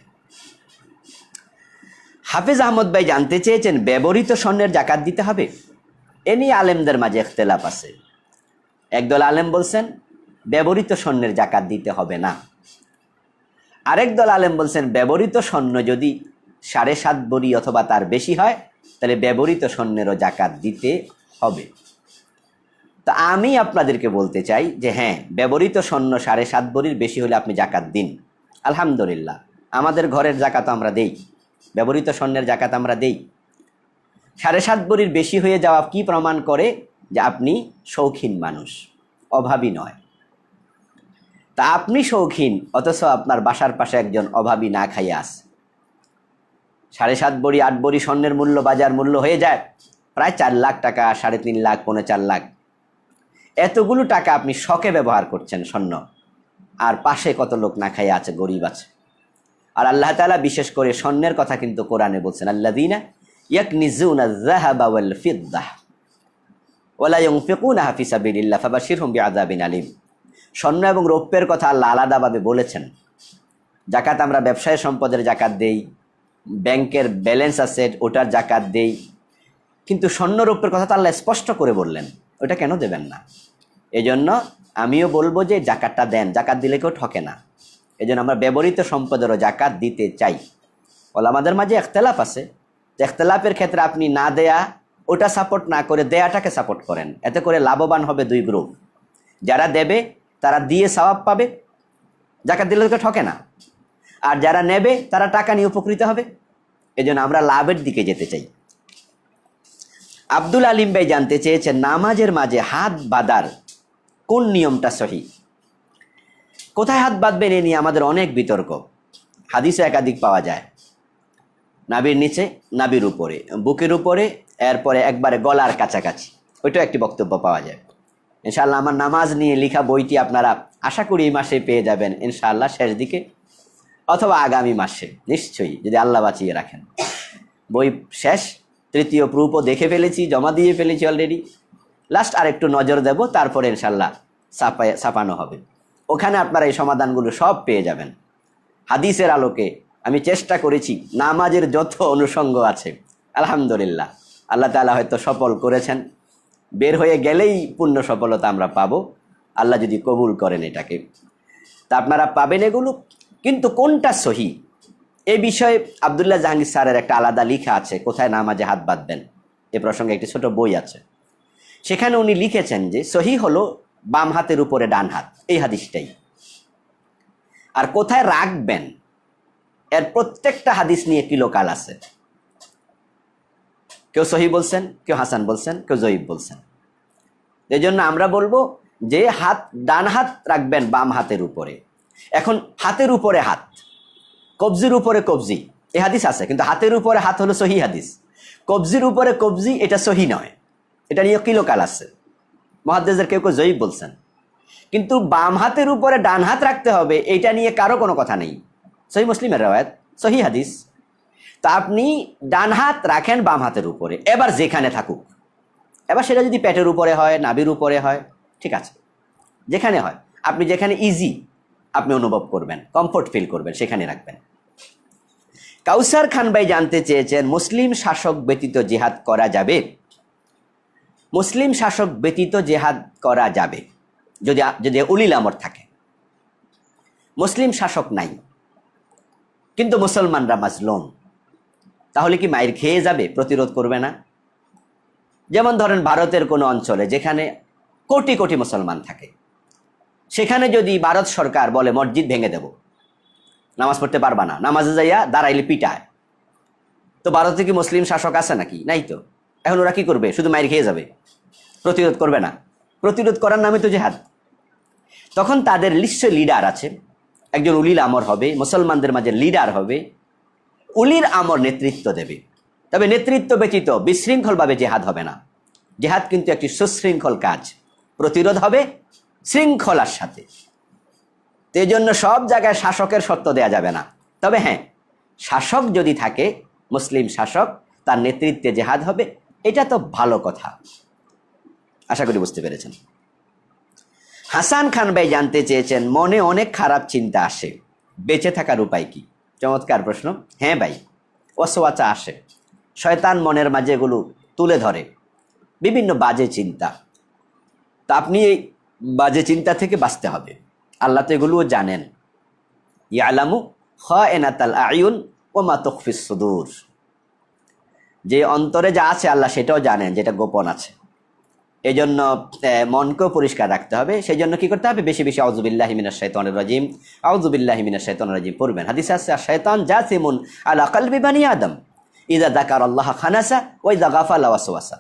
হাফেজ আহমদ ভাই জানতে চেয়েছেন, ব্যবহৃত স্বর্ণের জাকাত দিতে হবে? এ নিয়ে আলেমদের মাঝে ইখতিলাফ আছে। একদল আলেম বলছেন ব্যবহৃত স্বর্ণের জাকাত দিতে হবে না, আরেক দল আলেম বলছেন ব্যবহৃত স্বর্ণ যদি 7.5 ভরি অথবা তার বেশি হয় তাহলে ব্যবহৃত স্বর্ণেরও জাকাত দিতে হবে। তা আমি আপনাদেরকে বলতে চাই যে হ্যাঁ, ব্যবহৃত স্বর্ণ 7.5 ভরির বেশি হলে আপনি জাকাত দিন। আলহামদুলিল্লাহ, আমাদের ঘরের জাকাত আমরা দেই, ব্যবহৃত স্বর্ণের জাকাত আমরা দেই। 7.5 ভরির বেশি হয়ে যাওয়া কি প্রমাণ করে? যে আপনি শৌখিন মানুষ, অভাবী নয়। তা আপনি শৌখিন, অথচ আপনার বাসার পাশে একজন অভাবী না খাইয়া আছে, 7.5 বড়ি 8 বড়ি স্বর্ণের মূল্য, বাজার মূল্য হয়ে যায় প্রায় 4 লাখ টাকা, 3.5 লাখ, 4.5 লাখ। এতগুলো টাকা আপনি শখে ব্যবহার করছেন স্বর্ণ, আর পাশে কত লোক না খাইয়ে আছে, গরিব আছে। আর আল্লাহ তাআলা বিশেষ করে স্বর্ণের কথা কিন্তু কোরআনে বলছেন, আল্লাযীনা ইয়াকনিজুনা আয-যাহাবা ওয়াল ফিদ্দাহ ওয়া লা ইউনফিকুনাহা ফি সাবিলিল্লাহ ফাবাশশিরহুম বিআযাবিন আলীম। স্বর্ণ এবং রৌপ্যের কথা আল্লাহ আলাদাভাবে বলেছেন। জাকাত আমরা ব্যবসায় সম্পদের জাকাত দেই, ব্যাংকের ব্যালেন্স আছে ওটার জাকাত দেই, কিন্তু স্বর্ণ রৌপ্যের কথা তো আল্লাহ স্পষ্ট করে বললেন, ওটা কেন দেবেন না? এজন্য আমিও বলবো যে জাকাতটা দেন, জাকাত দিলে কেউ ঠকে না। এজন্য আমরা ব্যবহৃত সম্পদেরও জাকাত দিতে চাই। ওলামাদের মাঝে ইখতিলাফ আছে, ইখতিলাফের ক্ষেত্রে আপনি না দেয়া ওটা সাপোর্ট না করে দেয়াটাকে সাপোর্ট করেন, এতে করে লাভবান হবে 2 গ্রুপ। যারা দেবে তারা দিয়ে সওয়াব পাবে, জাকাত দিলে কেউ ঠকে না, আর যারা নেবে তারা টাকা নিয়ে উপকৃত হবে। এজন্য আমরা লাভের দিকে যেতে চাই। আব্দুল আলিম ভাই জানতে চেয়েছেন, নামাজের মাঝে হাত বাঁধার কোন নিয়মটা সহি? কোথায় হাত বাঁধবেন এ নিয়ে আমাদের অনেক বিতর্ক। হাদিসে একাধিক পাওয়া যায়, নাভির নিচে, নাভির উপরে, বুকের উপরে, এরপরে একবারে গলার কাছাকাছি, ওইটাও একটি বক্তব্য পাওয়া যায়। ইনশাআল্লাহ আমার নামাজ নিয়ে লেখা বইটি আপনারা আশা করি এই মাসে পেয়ে যাবেন, ইনশাআল্লাহ শেষ দিকে অথবা আগামী মাসে, নিশ্চয়ই যদি আল্লাহ বাঁচিয়ে রাখেন। বই শেষ, 3য় প্রুফও দেখে ফেলেছি, জমা দিয়ে ফেলেছি অলরেডি। লাস্ট আর একটু নজর দেব, তারপরে ইনশাআল্লাহ ছাপানো হবে। ওখানে আপনারা এই সমাধানগুলো সব পেয়ে যাবেন। হাদিসের আলোকে আমি চেষ্টা করেছি, নামাজের যত অনুষঙ্গ আছে আলহামদুলিল্লাহ আল্লাহ তাআলা হয়তো সফল করেছেন, বের হয়ে গেলেই পূর্ণ সফলতা আমরা পাবো, আল্লাহ যদি কবুল করেন এটাকে, তা আপনারা পাবেন এগুলো। কিন্তু কোনটা সহি এ বিষয়ে আব্দুল্লাহ জাহাঙ্গীর স্যারের একটা আলাদা লেখা আছে, কোথায় নামাজে হাত বাঁধবেন এ প্রসঙ্গে একটি ছোট বই আছে। সেখানে উনি লিখেছেন যে সহি হলো বাম হাতের উপরে ডান হাত, এই হাদিসটাই। আর কোথায় রাখবেন এর প্রত্যেকটা হাদিস নিয়ে কিলোকাল আছে। কেউ সহি বলছেন, কেউ হাসান বলছেন, কেউ জয়ীফ বলছেন। এই জন্য আমরা বলবো যে ডান হাত রাখবেন বাম হাতের উপরে। এখন হাতের উপরে হাত, কবজির উপরে কবজি, এই হাদিস আছে, কিন্তু হাতের উপরে হাত হলো সহি হাদিস। কবজির উপরে কবজি এটা সহি নয়, এটা নিয়ে কিলোকাল আছে। মুহাদ্দিসদের কেউ কেউ জয়ীফ বলছেন, কিন্তু বাম হাতের উপরে ডান হাত রাখতে হবে এটা নিয়ে কারো কোনো কথা নেই। সহি মুসলিমের রওয়ায়াত, সহি হাদিস। তা আপনি ডান হাত রাখেন বাম হাতের উপরে, এবার যেখানে থাকুক, এবার সেটা যদি পেটের উপরে হয়, নাভির উপরে হয়, ঠিক আছে, যেখানে হয়, আপনি যেখানে ইজি আপনি অনুভব করবেন, কমফোর্ট ফিল করবেন, সেখানে রাখবেন। কাউসার খান ভাই জানতে চেয়েছেন, মুসলিম শাসক ব্যতীত জিহাদ করা যাবে? মুসলিম শাসক ব্যতীত জিহাদ করা যাবে যদি উলিল আমর থাকে। মুসলিম শাসক নাই, কিন্তু মুসলমানরা মাজলুম, তাহলে কি মাইর খেয়ে যাবে, প্রতিরোধ করবে না? যেমন ধরেন ভারতের কোনো অঞ্চলে যেখানে কোটি কোটি মুসলমান থাকে, সেখানে যদি ভারত সরকার বলে মসজিদ ভেঙে দেব, নামাজ পড়তে পারবা না, নামাজে যাইয়া দাঁড়াইলে পিটায়, তো ভারতে কি মুসলিম শাসক আছে নাকি? নাই তো। এখন ওরা কি করবে? শুধু মাইর খেয়ে যাবে, প্রতিরোধ করবে না। প্রতিরোধ করার নামে তো জিহাদ। তখন তাদের নিশ্চয় লিডার আছে, একজন উলিল আমর হবে, মুসলমানদের মাঝে লিডার হবে, উলির আমর নেতৃত্ব দেবে। তবে নেতৃত্ব ব্যতীত বিশৃঙ্খলভাবে জেহাদ হবে না। জেহাদ কিন্তু একটি সুশৃঙ্খল কাজ, প্রতিরোধ হবে শৃঙ্খলার সাথে। এই জন্য সব জায়গায় শাসকের সত্য দেয়া যাবে না। তবে হ্যাঁ, শাসক যদি থাকে, মুসলিম শাসক, তার নেতৃত্বে জেহাদ হবে, এটা তো ভালো কথা। আশা করি বুঝতে পেরেছেন। হাসান খান ভাই জানতে চেয়েছেন, মনে অনেক খারাপ চিন্তা আসে, বেঁচে থাকার উপায় কি? চমৎকার প্রশ্ন। হ্যাঁ ভাই, ওয়াসওয়াসা আসে, শয়তান মনের মাঝে এগুলো তুলে ধরে, বিভিন্ন বাজে চিন্তা। তা আপনি এই বাজে চিন্তা থেকে বাঁচতে হবে। আল্লাহ তো এগুলোও জানেন। ইয়ালামু খায়িনাতাল আয়ুন ওয়া মা তুখফিস সুদূর, যে অন্তরে যা আছে আল্লাহ সেটাও জানেন, যেটা গোপন আছে। এই জন্য মনকেও পরিষ্কার রাখতে হবে। সেই জন্য কি করতে হবে? বেশি বেশি আউযুবিল্লাহি মিনাশ শাইতানির রাজিম, আউযুবিল্লাহি মিনাশ শাইতানির রাজিম পড়বেন। হাদিসে আছে, শায়তান জাসিমুন আলা কলবি বানি আদম ইযা যাকারাল্লাহ খানাসা ওয়া ইযা গাফালা ওয়াসওয়াসা।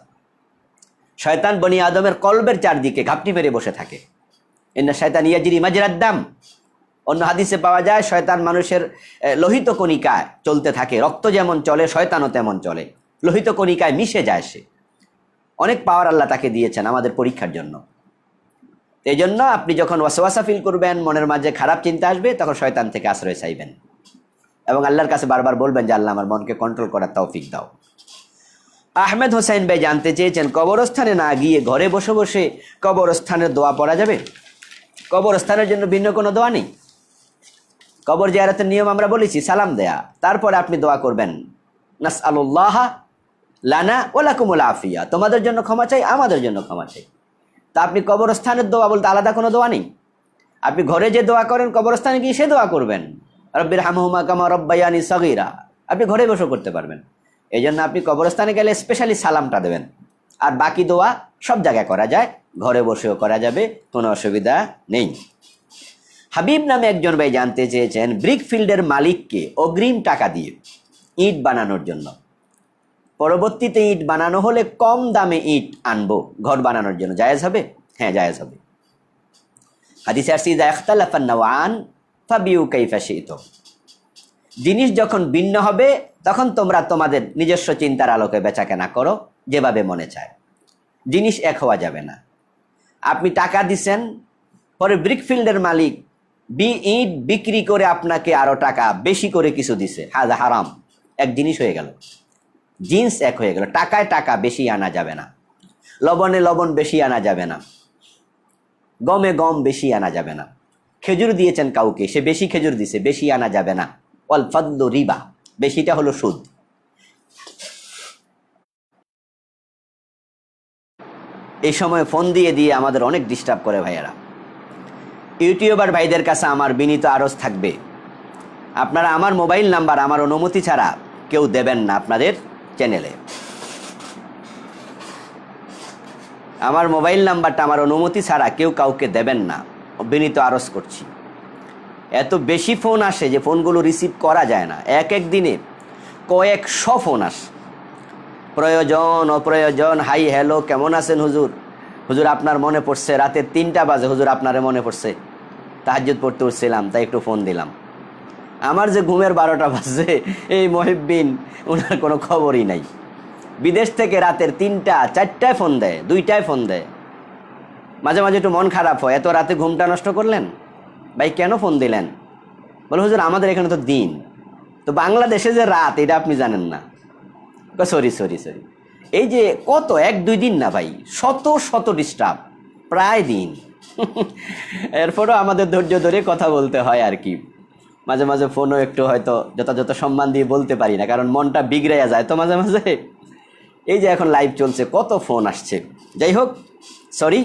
শয়তান বনি আদমের কলবের চারদিকে ঘাপটি মেরে বসে থাকে। ইন্না শাইতান ইয়াজরি মাজরাদ দাম, অন্য হাদিসে পাওয়া যায় শয়তান মানুষের লোহিত কণিকায় চলতে থাকে, রক্ত যেমন চলে শয়তানও তেমন চলে, লোহিত কণিকায় মিশে যায় সে। অনেক পাওয়ার আল্লাহ তাকে দিয়েছেন আমাদের পরীক্ষার জন্য। এই জন্য আপনি যখন ওয়াসওয়াসা ফিল করবেন, মনের মাঝে খারাপ চিন্তা আসবে, তখন শয়তান থেকে আশ্রয় চাইবেন এবং আল্লাহর কাছে বারবার বলবেন যে আল্লাহ আমার মনকে কন্ট্রোল করার তৌফিক দাও। আহমেদ হোসেন ভাই জানতে চেয়েছেন, কবরস্থানে না গিয়ে ঘরে বসে বসে কবরস্থানের দোয়া পড়া যাবে? কবরস্থানের জন্য ভিন্ন কোনো দোয়া নেই। কবর জিয়ারতের নিয়ম আমরা বলেছি, সালাম দেয়া, তারপরে আপনি দোয়া করবেন নাসআলুল্লাহ লানা ওয়া লাকুমুল আফিয়া, তোমাদের জন্য ক্ষমা চাই, আমাদের জন্য ক্ষমা চাই। তা আপনি কবরস্থানের দোয়া বলতে আলাদা কোনো দোয়া নেই। আপনি ঘরে যে দোয়া করেন কবরস্থানে গিয়ে সে দোয়া করবেন, রব্বিরহামহুমা কামা রব্বায়ানি সগীরা, আপনি ঘরে বসে করতে পারবেন। এই জন্য আপনি কবরস্থানে গেলে স্পেশালি সালামটা দেবেন। আর বাকি দোয়া সব জায়গায় করা যায়, ঘরে বসেও করা যাবে, কোনো অসুবিধা নেই। হাবিব নামে একজন ভাই জানতে চেয়েছেন, ব্রিক ফিল্ডের মালিককে অগ্রিম টাকা দিয়ে ইট বানানোর জন্য, পরবর্তীতে ইট বানানো হলে কম দামে ইট আনবো ঘর বানানোর জন্য, জায়েজ হবে? হ্যাঁ, জায়েজ হবে। হাদিসে আসছে ইযা ইখতালাফান নাওয়ান ফাবিউ কাইফা শি'তুম, জিনিস যখন ভিন্ন হবে তখন তোমরা তোমাদের নিজস্ব চিন্তার আলোকে বেচাকেনা করো যেভাবে মনে চায়, জিনিস এক হওয়া যাবে না। আপনি টাকা দিছেন, পরে ব্রিকফিল্ডের মালিক ইট বিক্রি করে আপনাকে আরো টাকা বেশি করে কিছু দিছে, হাজা হারাম, এক জিনিস হয়ে গেল, জিন্স এক হয়ে গেল। টাকায় টাকা বেশি আনা যাবে না, লবণে লবণ বেশি আনা যাবে না, গমে গম বেশি আনা যাবে না। খেজুর দিয়েছেন কাউকে, সে বেশি খেজুর দিছে, বেশি আনা যাবে না। ওয়াল ফাদলু রিবা, বেশিটা হলো সুদ। এই সময় ফোন দিয়ে দিয়ে আমাদের অনেক ডিস্টার্ব করে ভাইয়েরা। ইউটিউবার ভাইদের কাছে আমার বিনীত আরজ থাকবে, আপনারা আমার মোবাইল নাম্বার আমার অনুমতি ছাড়া কেউ দেবেন না আপনাদের চ্যানেলে। আমার মোবাইল নাম্বারটা আমার অনুমতি ছাড়া কেউ কাউকে দেবেন না, বিনীত আরজ করছি। এত বেশি ফোন আসে যে ফোনগুলো রিসিভ করা যায় না, এক এক দিনে কয়েকশো ফোন আসে, প্রয়োজন অপ্রয়োজন, হাই হ্যালো কেমন আছেন হুজুর, হুজুর আপনার মনে পড়ছে, রাতে 3টা বাজে হুজুর আপনারে মনে পড়ছে, তাহাজ্জুদ পড়তে উঠছিলাম তাই একটু ফোন দিলাম। আমার যে ঘুমের 12টা বাজে, এই মহিব্বিন ওনার কোনো খবরই নাই। বিদেশ থেকে রাতের 3টা 4টায় ফোন দেয়, 2টায় ফোন দেয়। মাঝে মাঝে একটু মন খারাপ হয়, এত রাতে ঘুমটা নষ্ট করলেন ভাই, কেন ফোন দিলেন? বলে হুজুর আমাদের এখানে তো দিন, তো বাংলাদেশে যে রাত এটা আপনি জানেন না। সরি সরি সরি, এই যে কত 1-2 দিন না ভাই, শত শত ডিস্টার্ব, প্রায় দিন। এরপরও আমাদের ধৈর্য ধরে কথা বলতে হয় আর কি। মাঝে মাঝে ফোনও একটু হয়তো যথাযথ সম্মান দিয়ে বলতে পারি না, কারণ মনটা বিগড়াইয়া যায় তো মাঝে মাঝে। এই যে এখন লাইভ চলছে, কত ফোন আসছে, যাই হোক সরি।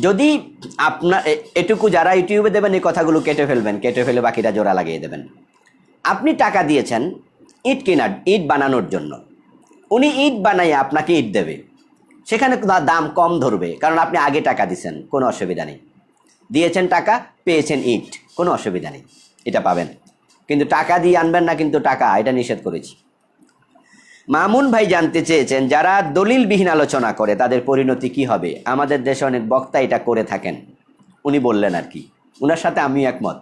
যদি আপনার এটুকু যারা ইউটিউবে দেবেন এই কথাগুলো কেটে ফেলবেন, কেটে ফেলে বাকিটা জোড়া লাগিয়ে দেবেন। আপনি টাকা দিয়েছেন ইট বানানোর জন্য, উনি ইট বানাইয়া আপনাকে ইট দেবে, সেখানে দাম কম ধরবে, কারণ আপনি আগে টাকা দিয়েছেন, কোনো অসুবিধা নেই। দিয়েছেন টাকা, পেয়েছেন ইট, কোনো অসুবিধা নেই, এটা পাবেন। কিন্তু টাকা দিয়ে আনবেন না, কিন্তু টাকা এটা নিষেধ করেছি। মামুন ভাই জানতে চেয়েছেন, যারা দলিলবিহীন আলোচনা করে তাদের পরিণতি কি হবে? আমাদের দেশে অনেক বক্তা এটা করে থাকেন, উনি বললেন আর কি, উনার সাথে আমি একমত।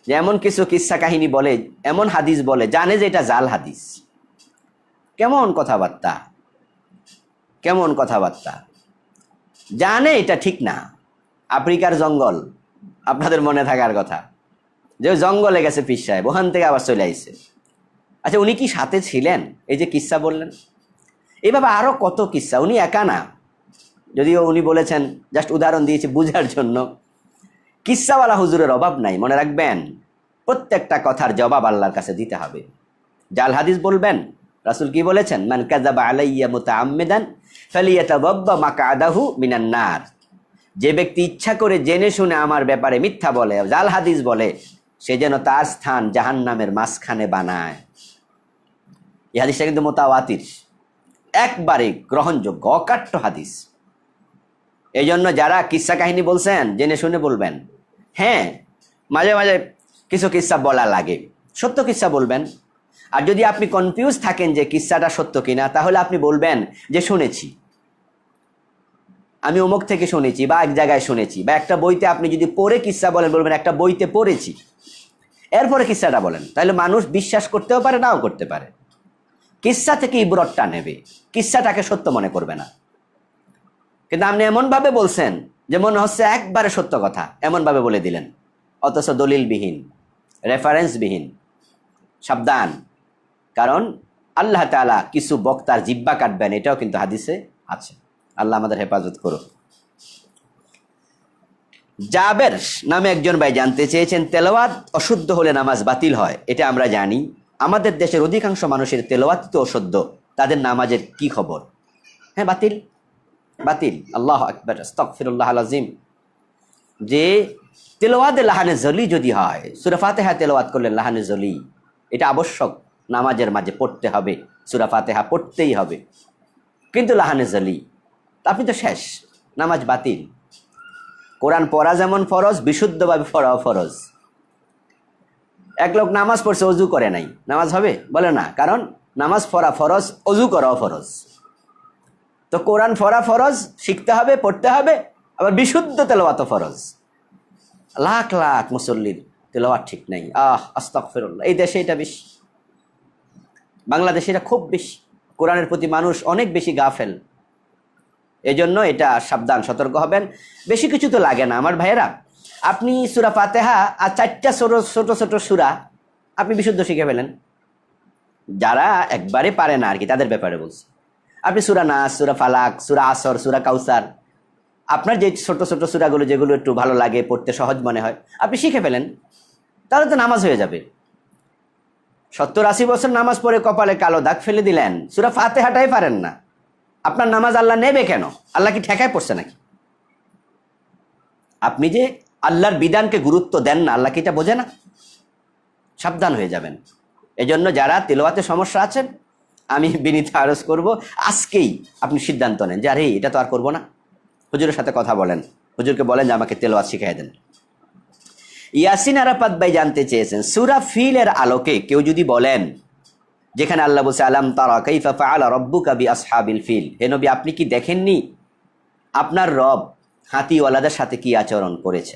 যে এমন কিছু কিস্সা কাহিনী বলে, এমন হাদিস বলে, জানে যে এটা জাল হাদিস। কেমন কথাবার্তা, কেমন কথাবার্তা, জানে এটা ঠিক না। আফ্রিকার জঙ্গল, আপনাদের মনে থাকার কথা, যে জঙ্গলে গেছে পীর সাহেব, ওখান থেকে আবার চলে আইছে। আচ্ছা উনি কি সাথে ছিলেন? এই যে কিস্সা বললেন, এইভাবে আরো কত কিস্সা, উনি একা না, যদিও উনি বলেছেন, জাস্ট উদাহরণ দিয়েছি বুঝার জন্য। কিস্সাওয়ালা হুজুরের অভাব নাই, মনে রাখবেন প্রত্যেকটা কথার জবাব আল্লাহর কাছে দিতে হবে। জাল হাদিস বলবেন, রাসূল কি বলেছেন? মান কাযাবা আলাইয়া মুতাআম্মিদান ফালিয়াতাবাব্বা মাকআদাহু মিনান নার। যে ব্যক্তি ইচ্ছা করে জেনে শুনে আমার ব্যাপারে মিথ্যা বলে, জাল হাদিস বলে, সে যেন তার স্থান জাহান্নামের মাঝখানে বানায়। এই হাদিসটা কিন্তু মুতাওয়াতির, একবারে গ্রহণযোগ্য, অকাট্য হাদিস। এই জন্য যারা কিস্সা কাহিনী বলছেন জেনে শুনে বলবেন। হ্যাঁ, মাঝে মাঝে কিছু কিস্সা বলা লাগে, সত্য কিস্সা বলবেন। আর যদি আপনি কনফিউজ থাকেন যে কিস্সাটা সত্য কিনা, তাহলে আপনি বলবেন যে শুনেছি। আমি অমুক থেকে শুনেছি বা এক জায়গায় শুনেছি, বা একটা বইতে আপনি যদি পড়ে কিস্সা বলেন, বলবেন একটা বইতে পড়েছি, এরপরে কিস্সাটা বলেন, তাহলে মানুষ বিশ্বাস করতেও পারে, নাও করতে পারে। কিস্সা থেকে ইবরতটা নেবে, কিস্সাটাকে সত্য মনে করবে না। কিন্তু আপনি এমনভাবে বলছেন যে মনে হচ্ছে একবারে সত্য কথা, এমনভাবে বলে দিলেন, অথচ দলিলবিহীন, রেফারেন্সবিহীন। সাবধান, কারণ আল্লাহ তাআলা কিছু বক্তার জিব্বা কাটবেন, এটাও কিন্তু হাদিসে আছে। আল্লাহ আমাদের হেফাজত করুক। জাবের নামে একজন ভাই জানতে চেয়েছেন, তেলাওয়াত অশুদ্ধ হলে নামাজ বাতিল হয়, এটা আমরা জানি। আমাদের দেশের অধিকাংশ মানুষের তেলাওয়াত তো অশুদ্ধ, তাদের নামাজের কি খবর? হ্যাঁ, বাতিল, বাতিল। আল্লাহু আকবার, আস্তাগফিরুল্লাহ আল আযীম। যে তেলাওয়াতে লাহানে জলি যদি হয়, সূরা ফাতিহা তেলাওয়াত করলে লাহানে জলি, এটা আবশ্যক, নামাজের মাঝে পড়তে হবে, সূরা ফাতিহা পড়তেই হবে। কিন্তু লাহানে জলি, আপনি তো শেষ, নামাজ বাতিল। কোরআন পড়া যেমন ফরজ, বিশুদ্ধভাবে পড়াও ফরজ। এক লোক নামাজ পড়ছে, অজু করে নাই, নামাজ হবে? বলে না, কারণ নামাজ পড়া ফরজ, অজু করাও ফরজ। তো কোরআন পড়া ফরজ, শিখতে হবে, পড়তে হবে, আবার বিশুদ্ধ তেলাওয়াত ফরজ। লাখ লাখ মুসল্লির তেলাওয়াত ঠিক নাই। আস্তাগফিরুল্লাহ। এই দেশে এটা বেশি, বাংলাদেশে এটা খুব বেশি। কোরআনের প্রতি মানুষ অনেক বেশি গাফেল। এজন্য এটা সাবধান, সতর্ক হবেন। বেশি কিছু তো লাগে না আমার ভাইয়েরা, আপনি সূরা ফাতিহা আর 4টা ছোট ছোট সূরা আপনি বিশুদ্ধ শিখে ফেলেন। যারা একবারে পারে না আর কি, তাদের ব্যাপারে বলছি। আপনি সূরা নাস, সূরা ফালাক, সূরা আসর, সূরা কাউসার, আপনার যে ছোট ছোট সূরাগুলো যেগুলো একটু ভালো লাগে, পড়তে সহজ মনে হয়, আপনি শিখে ফেলেন, তাহলে তো নামাজ হয়ে যাবে। 70-80 বছর নামাজ পড়ে কপালে কালো দাগ ফেলে দিলেন, সূরা ফাতিহাটাই পারেন না, আপনার নামাজ আল্লাহ নেবে কেন? আল্লাহ কি ঠেকায় পড়ছে নাকি? আপনি যে আল্লাহর বিধানকে গুরুত্ব দেন না, আল্লাহ কি এটা বোঝে না? সাবধান হয়ে যাবেন। এজন্য যারা তেলাওয়াতে সমস্যা আছেন, আমি বিনীত আরজ করব, আজকেই আপনি সিদ্ধান্ত নেন যে আরে এটা তো আর করবো না। হুজুরের সাথে কথা বলেন, হুজুরকে বলেন যে আমাকে তেলাওয়াত শিখিয়ে দেন। ইয়াসিন আরাফাত ভাই জানতে চেয়েছেন, সূরা ফিলের আলোকে কেউ যদি বলেন, যেখানে আল্লাহ বলছে আলাম তারা কাইফা ফাআলা রাব্বুকা বিআসহাবিল ফিল, হে নবী আপনি কি দেখেননি আপনার রব হাতিওয়ালাদের সাথে কি আচরণ করেছে?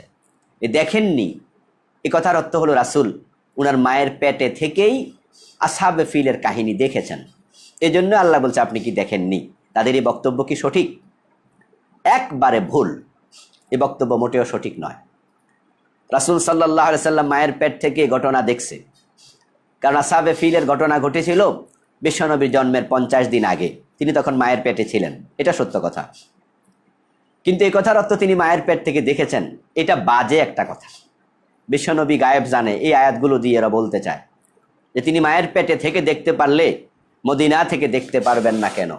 এ দেখেননি, এ কথার অর্থ হলো রাসূল উনার মায়ের পেটে থেকেই আসহাবে ফিলের কাহিনী দেখেছেন। এজন্য আল্লাহ বলছে আপনি কি দেখেননি। তাদের এই বক্তব্য কি সঠিক? একবারে ভুল, এই বক্তব্য মোটেও সঠিক নয়। রাসূল সাল্লাল্লাহু আলাইহি সাল্লাম মায়ের পেট থেকে ঘটনা দেখছে, কারণ আসহাবে ফিলের ঘটনা ঘটেছিল বিশ্বনবীর জন্মের 50 দিন আগে, তিনি তখন মায়ের পেটে ছিলেন, এটা সত্য কথা। কিন্তু এই কথার অর্থ তিনি মায়ের পেট থেকে দেখেছেন, এটা বাজে একটা কথা। বিশ্বনবী গায়েব জানে, এই আয়াতগুলো দিয়ে এরা বলতে চায় যে তিনি মায়ের পেটে থেকে দেখতে পারলে মদিনা থেকে দেখতে পারবেন না কেন?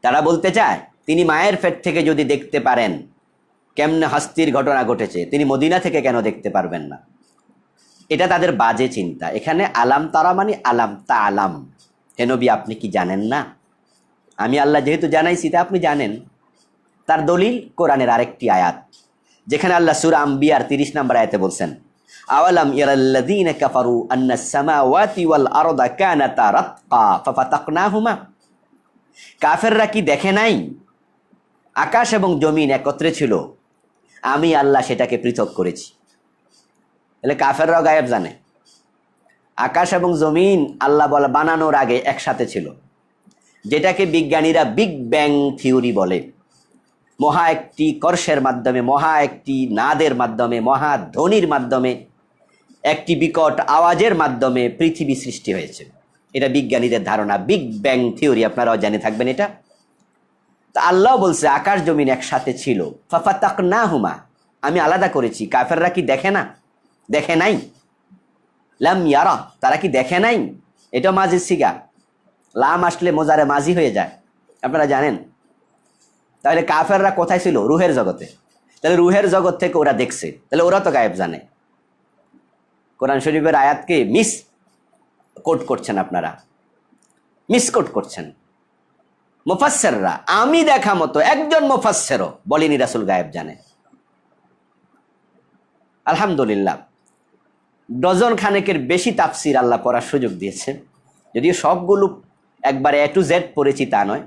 তারা বলতে চায় তিনি মায়ের পেট থেকে যদি দেখতে পারেন, কেমনে হস্তির ঘটনা ঘটেছে, তিনি মদিনা থেকে কেন দেখতে পারবেন না? এটা তাদের বাজে চিন্তা। এখানে আলাম তারা মানে আলাম তা আলাম, হে নবী আপনি কি জানেন না? আমি আল্লাহ যেহেতু জানাইছি তা আপনি জানেন। তার দলিল কোরআনের আরেকটি আয়াত, যেখানে আল্লাহ সূরা আম্বিয়ার 30 নম্বর আয়াতে বলছেন, আওয়ালাম ইয়ারাল্লাযীনা কাফারু আন্নাস সামাওয়াতি ওয়াল আরদা কানাতা রাতকা ফাফাতাকনাহুমা, কাফেররা কি দেখে নাই আকাশ এবং জমিন একত্রে ছিল, আমি আল্লাহ সেটাকে পৃথক করেছি। তাহলে কাফেররাও গায়েব জানে, আকাশ এবং জমিন আল্লাহ বলা বানানোর আগে একসাথে ছিল, যেটাকে বিজ্ঞানীরা বিগ ব্যাং থিওরি বলে। মহা একটি কর্ষের মাধ্যমে, মহা একটি নাদের মাধ্যমে, মহা ধ্বনির মাধ্যমে, একটি বিকট আওয়াজের মাধ্যমে পৃথিবী সৃষ্টি হয়েছে। এটা বিজ্ঞানীদের ধারণা, বিগ ব্যাং থিওরি, আপনারাও জেনে থাকবেন এটা। তা আল্লাহ বলছে আকাশ জমিন একসাথে ছিল, ফাফাতাকনাহুমা, আমি আলাদা করেছি। কাফেররা কি দেখে না? দেখে নাই? লাম ইয়ারা, তারা কি দেখে নাই? এটা মাঝি সিগা, লাম আসলে মোজারে মাঝি হয়ে যায়, আপনারা জানেন। তাহলে কাফেররা কোথায় ছিল? রুহের জগতে। তাহলে রুহের জগৎ থেকে ওরা দেখছে, তাহলে ওরা তো গায়েব জানে। কোরআন শরীফের আয়াতকে মিস কোট করছেন আপনারা, মিস কোট করছেন। মুফাসসিররা, আমি দেখা মতো একজন মুফাসসিরও বলেনি রাসূল গায়েব জানে। আলহামদুলিল্লাহ, ডজন খানেকের বেশি তাফসির আল্লাহ পড়ার সুযোগ দিয়েছে, যদিও সবগুলো একবারে A to Z পড়েছি তা নয়,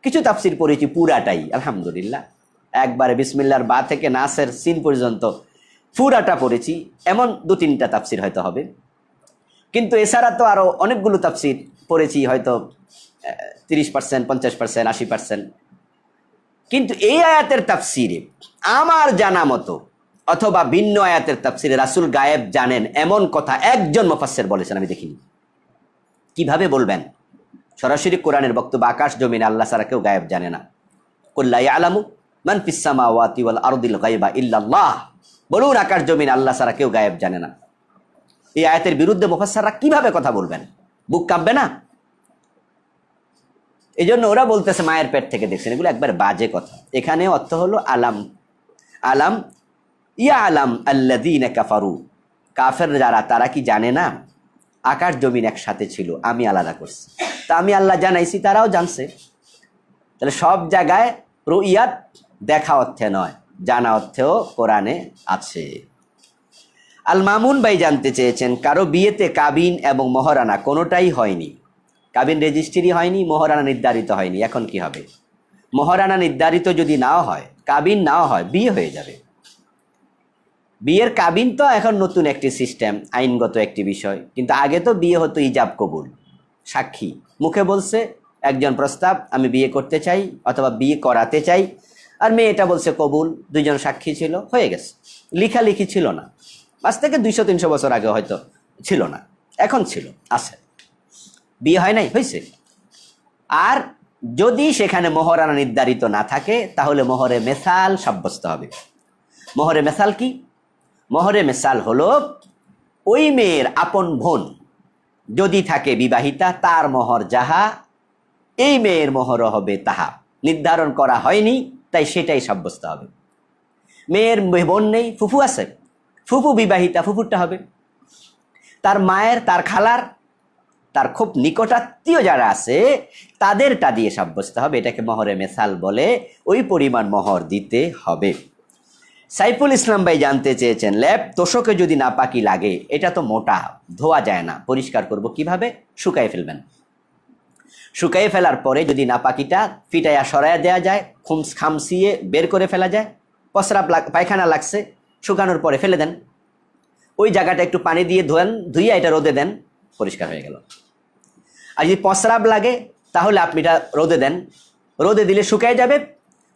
কিছু তাফসির পড়েছি পুরাটাই, আলহামদুলিল্লাহ। একবারে বিসমিল্লাহর বা থেকে নাসের সিন পর্যন্ত পুরাটা পড়েছি, এমন 2-3টা তাফসির হয়তো হবে। কিন্তু এছাড়া তো আরও অনেকগুলো তাফসির পড়েছি, হয়তো 30%, 50%, 80%। কিন্তু এই আয়াতের তাফসিরে আমার জানা মতো অথবা ভিন্ন আয়াতের তাফসিরে রাসূল গায়েব জানেন এমন কথা একজন মুফাসসির বলেছেন আমি দেখিনি। কিভাবে বলবেন? সরাসরি কোরআনের বক্তব্য, আকাশ জমিন আল্লাহ ছাড়া কেউ গায়েব জানে না। কুল লা ইয়ালামু মান ফিস সামাওয়াতি ওয়াল আরদিল গায়বা ইল্লাল্লাহ। বলুন আকাশ জমিন আল্লাহ ছাড়া কেউ গায়েব জানে না। এই আয়াতের বিরুদ্ধে মুফাসসিররা কিভাবে কথা বলবেন? বুক কাঁপবে না? এই জন্য ওরা বলতেছে মায়ের পেট থেকে দেখছেন, এগুলো একবার বাজে কথা। এখানে অর্থ হলো আলাম আলাম ইয়া আলাম আল্লাযীনা কাফারু, কাফের যারা তারা কি জানে না আকাশ জমিন একসাথে ছিল, আমি আলাদা করছি। তা আমি আল্লাহ জানাইছি, তারাও জানছে। তাহলে সব জায়গায় রুইয়াত দেখা অর্থে নয়, জানা অর্থেও কোরআনে আছে। আল মামুন ভাই জানতে চেয়েছেন, কারো বিয়েতে কাবিন এবং মহরানা কোনোটাই হয়নি, কাবিন রেজিস্ট্রি হয়নি, মহরানা নির্ধারিত হয়নি, এখন কি হবে? মহরানা নির্ধারিত যদি নাও হয়, কাবিন নাও হয়, বিয়ে হয়ে যাবে। বিয়ের কাবিন তো এখন নতুন একটি সিস্টেম, আইনগত একটি বিষয়। কিন্তু আগে তো বিয়ে হতো ইজাব কবুল, সাক্ষী মুখে বলছে একজন প্রস্তাব আমি বিয়ে করতে চাই অথবা বিয়ে করাতে চাই, আর মেয়েটা বলছে কবুল, দুইজন সাক্ষী ছিল, হয়ে গেছে। লিখালিখি ছিল না, আজ থেকে 200-300 বছর আগে হয়তো ছিল না, এখন ছিল, আছে। বিয়ে হয় নাই, হয়েছে। আর যদি সেখানে মহরানা নির্ধারিত না থাকে তাহলে মোহরে মেসাল সাব্যস্ত হবে। মোহরে মেসাল কি? মোহরে মেসাল হলো ওই মেয়ের আপন বোন যদি থাকে বিবাহিতা, তার মোহর যাহা, এই মেয়ের মোহরও হবে তাহা। নির্ধারণ করা হয়নি, তাই সেটাই সাব্যস্ত হবে। মেয়ের বোন নেই, ফুফু আছে, ফুফু বিবাহিতা, ফুফুরটা হবে। তার মায়ের, তার খালার, তার খুব নিকটাত্মীয় যারা আছে তাদেরটা দিয়ে সাব্যস্ত হবে। এটাকে মোহরে মেসাল বলে। ওই পরিমাণ মোহর দিতে হবে। সাইফুল ইসলাম ভাই জানতে চেয়েছেন, ল্যাপ তোষকে যদি নাপাকি লাগে, এটা তো মোটা, ধোয়া যায় না, পরিষ্কার করব কিভাবে? শুকাই ফেলবেন। শুকাই ফেলার পরে যদি নাপাকিটা ফিটাইয়া সরাইয়া দেওয়া যায়, খামসিয়ে বের করে ফেলা যায়। প্রস্রাব পায়খানা লাগছে, শুকানোর পরে ফেলে দেন, ওই জায়গাটা একটু পানি দিয়ে ধোয়েন, ধুইয়া এটা রোদে দেন, পরিষ্কার হয়ে গেল। আর যদি প্রস্রাব লাগে তাহলে আপনি এটা রোদে দেন, রোদে দিলে শুকায় যাবে।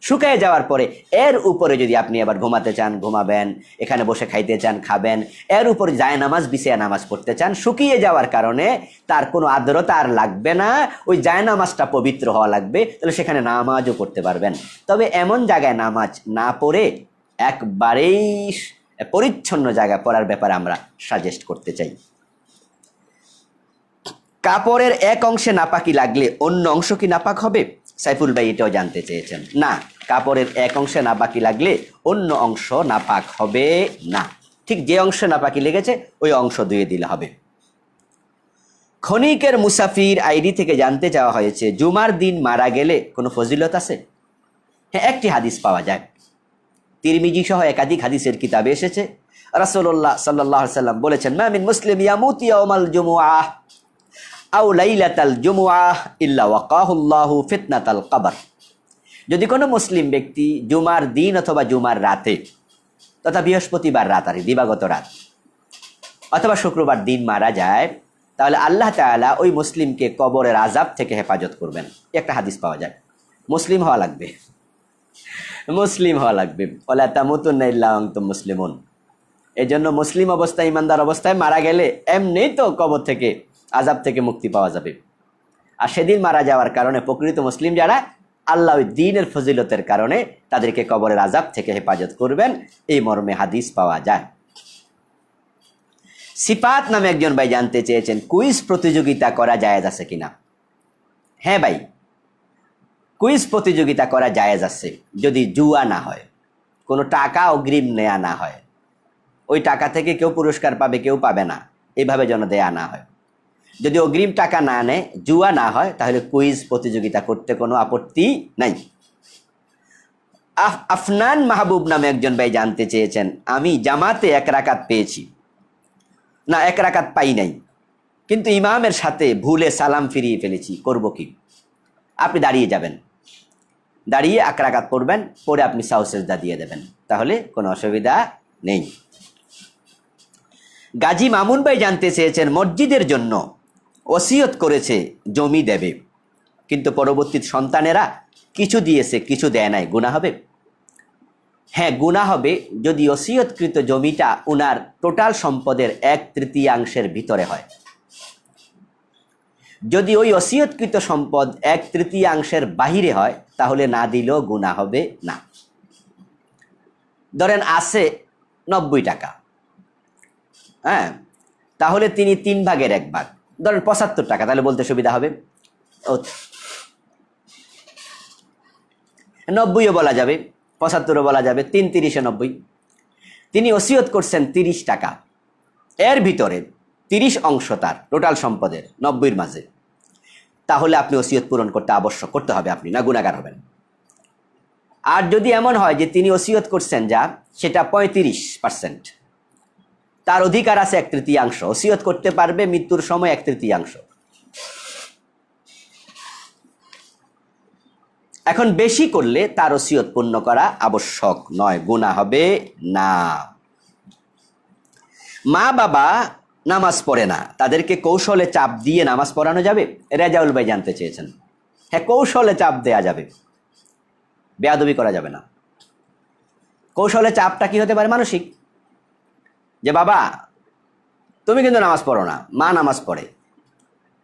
শুকায় যাওয়ার পরে এর উপরে যদি আপনি আবার ঘুমাতে চান ঘুমাবেন, এখানে বসে খাইতে চান খাবেন, এর উপরে জায়নামাজ বিছিয়ে নামাজ পড়তে চান, শুকিয়ে যাওয়ার কারণে তার কোনো আর্দ্রতা আর লাগবে না, ওই জায়নামাজটা পবিত্র হওয়া লাগবে, তাহলে সেখানে নামাজও পড়তে পারবেন। তবে এমন জায়গায় নামাজ না পড়ে একবারেই পরিচ্ছন্ন জায়গায় পড়ার ব্যাপারে আমরা সাজেস্ট করতে চাই। কাপড়ের এক অংশে নাপাকি লাগলে অন্য অংশ কি নাপাক হবে? সাইফুল ভাই এটাও জানতে চেয়েছেন। না, কাপড়ের এক অংশে নাপাকি লাগলে অন্য অংশ নাপাক হবে না, ঠিক যে অংশে নাপাকি লেগেছে ওই অংশ ধুয়ে দিলে হবে। ক্ষণিকের মুসাফির আইডি থেকে জানতে চাওয়া হয়েছে, জুমার দিন মারা গেলে কোনো ফজিলত আছে? হ্যাঁ, একটি হাদিস পাওয়া যায়, তিরমিজি সহ একাধিক হাদিসের কিতাবে এসেছে। রাসূলুল্লাহ সাল্লাল্লাহু আলাইহি ওয়াসাল্লাম বলেছেন, মা মিন মুসলিম ইয়ামুতু ইয়াওমাল জুমুআহ আও লাইলাতাল জুমুআহ ইল্লা ওয়াকাহুল্লাহু ফিতনাতাল কবর। যদি কোনো মুসলিম ব্যক্তি জুমার দিন অথবা জুমার রাতে তথা বৃহস্পতিবার রাত আর দিবাগত রাত অথবা শুক্রবার দিন মারা যায়, তাহলে আল্লাহ তাআলা ওই মুসলিমকে কবরের আযাব থেকে হেফাজত করবেন। একটা হাদিস পাওয়া যায়। মুসলিম হওয়া লাগবে, মুসলিম হওয়া লাগবে। ওয়ালা তামুতুন্না ইল্লা ওয়া আনতুম মুসলিমুন। এই জন্য মুসলিম অবস্থায়, ইমানদার অবস্থায় মারা গেলে এমনিই তো কবর থেকে আযাব থেকে মুক্তি পাওয়া যাবে। আর সেদিন মারা যাওয়ার কারণে প্রকৃত মুসলিম যারা, আল্লাহ ওই দ্বীনের ফজিলতের কারণে তাদেরকে কবরের আযাব থেকে হেফাজত করবেন, এই মর্মে হাদিস পাওয়া যায়। সিফাত নামে একজন ভাই জানতে চেয়েছেন, কুইজ প্রতিযোগিতা করা জায়েজ আছে কিনা? হ্যাঁ ভাই, কুইজ প্রতিযোগিতা করা জায়েজ আছে, যদি জুয়া না হয়, কোনো টাকা অগ্রিম নেয়া না হয়, ওই টাকা থেকে কেউ পুরস্কার পাবে কেউ পাবে না, এইভাবে যেন দেয়া না হয়। যদি অগ্রিম টাকা না নেয়, জুয়া না হয়, তাহলে কুইজ প্রতিযোগিতা করতে কোনো আপত্তি নাই। আফনান মাহবুব নামে একজন ভাই জানতে চেয়েছেন, আমি জামাতে 1 রাকাত পেয়েছি, না 1 রাকাত পাই নাই, কিন্তু ইমামের সাথে ভুলে সালাম ফিরিয়ে ফেলেছি, করব কি? আপনি দাঁড়িয়ে যাবেন, দাঁড়িয়ে 1 রাকাত পড়বেন, পরে আপনি সাহু সেজদা দিয়ে দেবেন, তাহলে কোনো অসুবিধা নেই। গাজী মামুন ভাই জানতে চেয়েছেন, মসজিদের জন্য ওসিয়ত করেছে জমি দেবে, কিন্তু পরবর্তী সন্তানেরা কিছু দিয়েছে কিছু দেয় নাই, গুনাহ হবে? হ্যাঁ, গুনাহ হবে যদি ওসিয়তকৃত জমিটা উনার টোটাল সম্পদের 1/3 ভিতরে হয়। যদি ওই ওসিয়তকৃত সম্পদ 1/3 বাহিরে হয় তাহলে না দিলেও গুনাহ হবে না। ধরেন আছে 90 টাকা, হ্যাঁ, তাহলে তিনি 3 ভাগের 1 ভাগ, ধরেন 75 টাকা, তাহলে বলতে সুবিধা হবে। 90ও বলা যাবে, 75ও বলা যাবে, 3 × 30 = 90। তিনি ওসিয়ত করছেন 30 টাকা, এর ভিতরে 30 অংশ তার টোটাল সম্পদের 90-র মাঝে, তাহলে আপনি ওসিয়ত পূরণ করতে হবে, আপনি না গুনাহগার হবেন। আর যদি এমন হয় যে তিনি ওসিয়ত করছেন যা সেটা 35%, তার অধিকার আছে 1/3, ওসিয়ত করতে পারবে মৃত্যুর সময় 1/3। এখন বেশি করলে তার ওসিয়ত পূর্ণ করা আবশ্যক নয়, গুনাহ হবে না। মা বাবা নামাজ পড়ে না, তাদেরকে কৌশলে চাপ দিয়ে নামাজ পড়ানো যাবে? রেজাউল ভাই জানতে চেয়েছেন। হ্যাঁ, কৌশলে চাপ দেয়া যাবে, বেয়াদবি করা যাবে না। কৌশলে চাপটা কি হতে পারে? মানসিক, যে বাবা তুমি কিন্তু নামাজ পড়ো না, মা নামাজ পড়ে,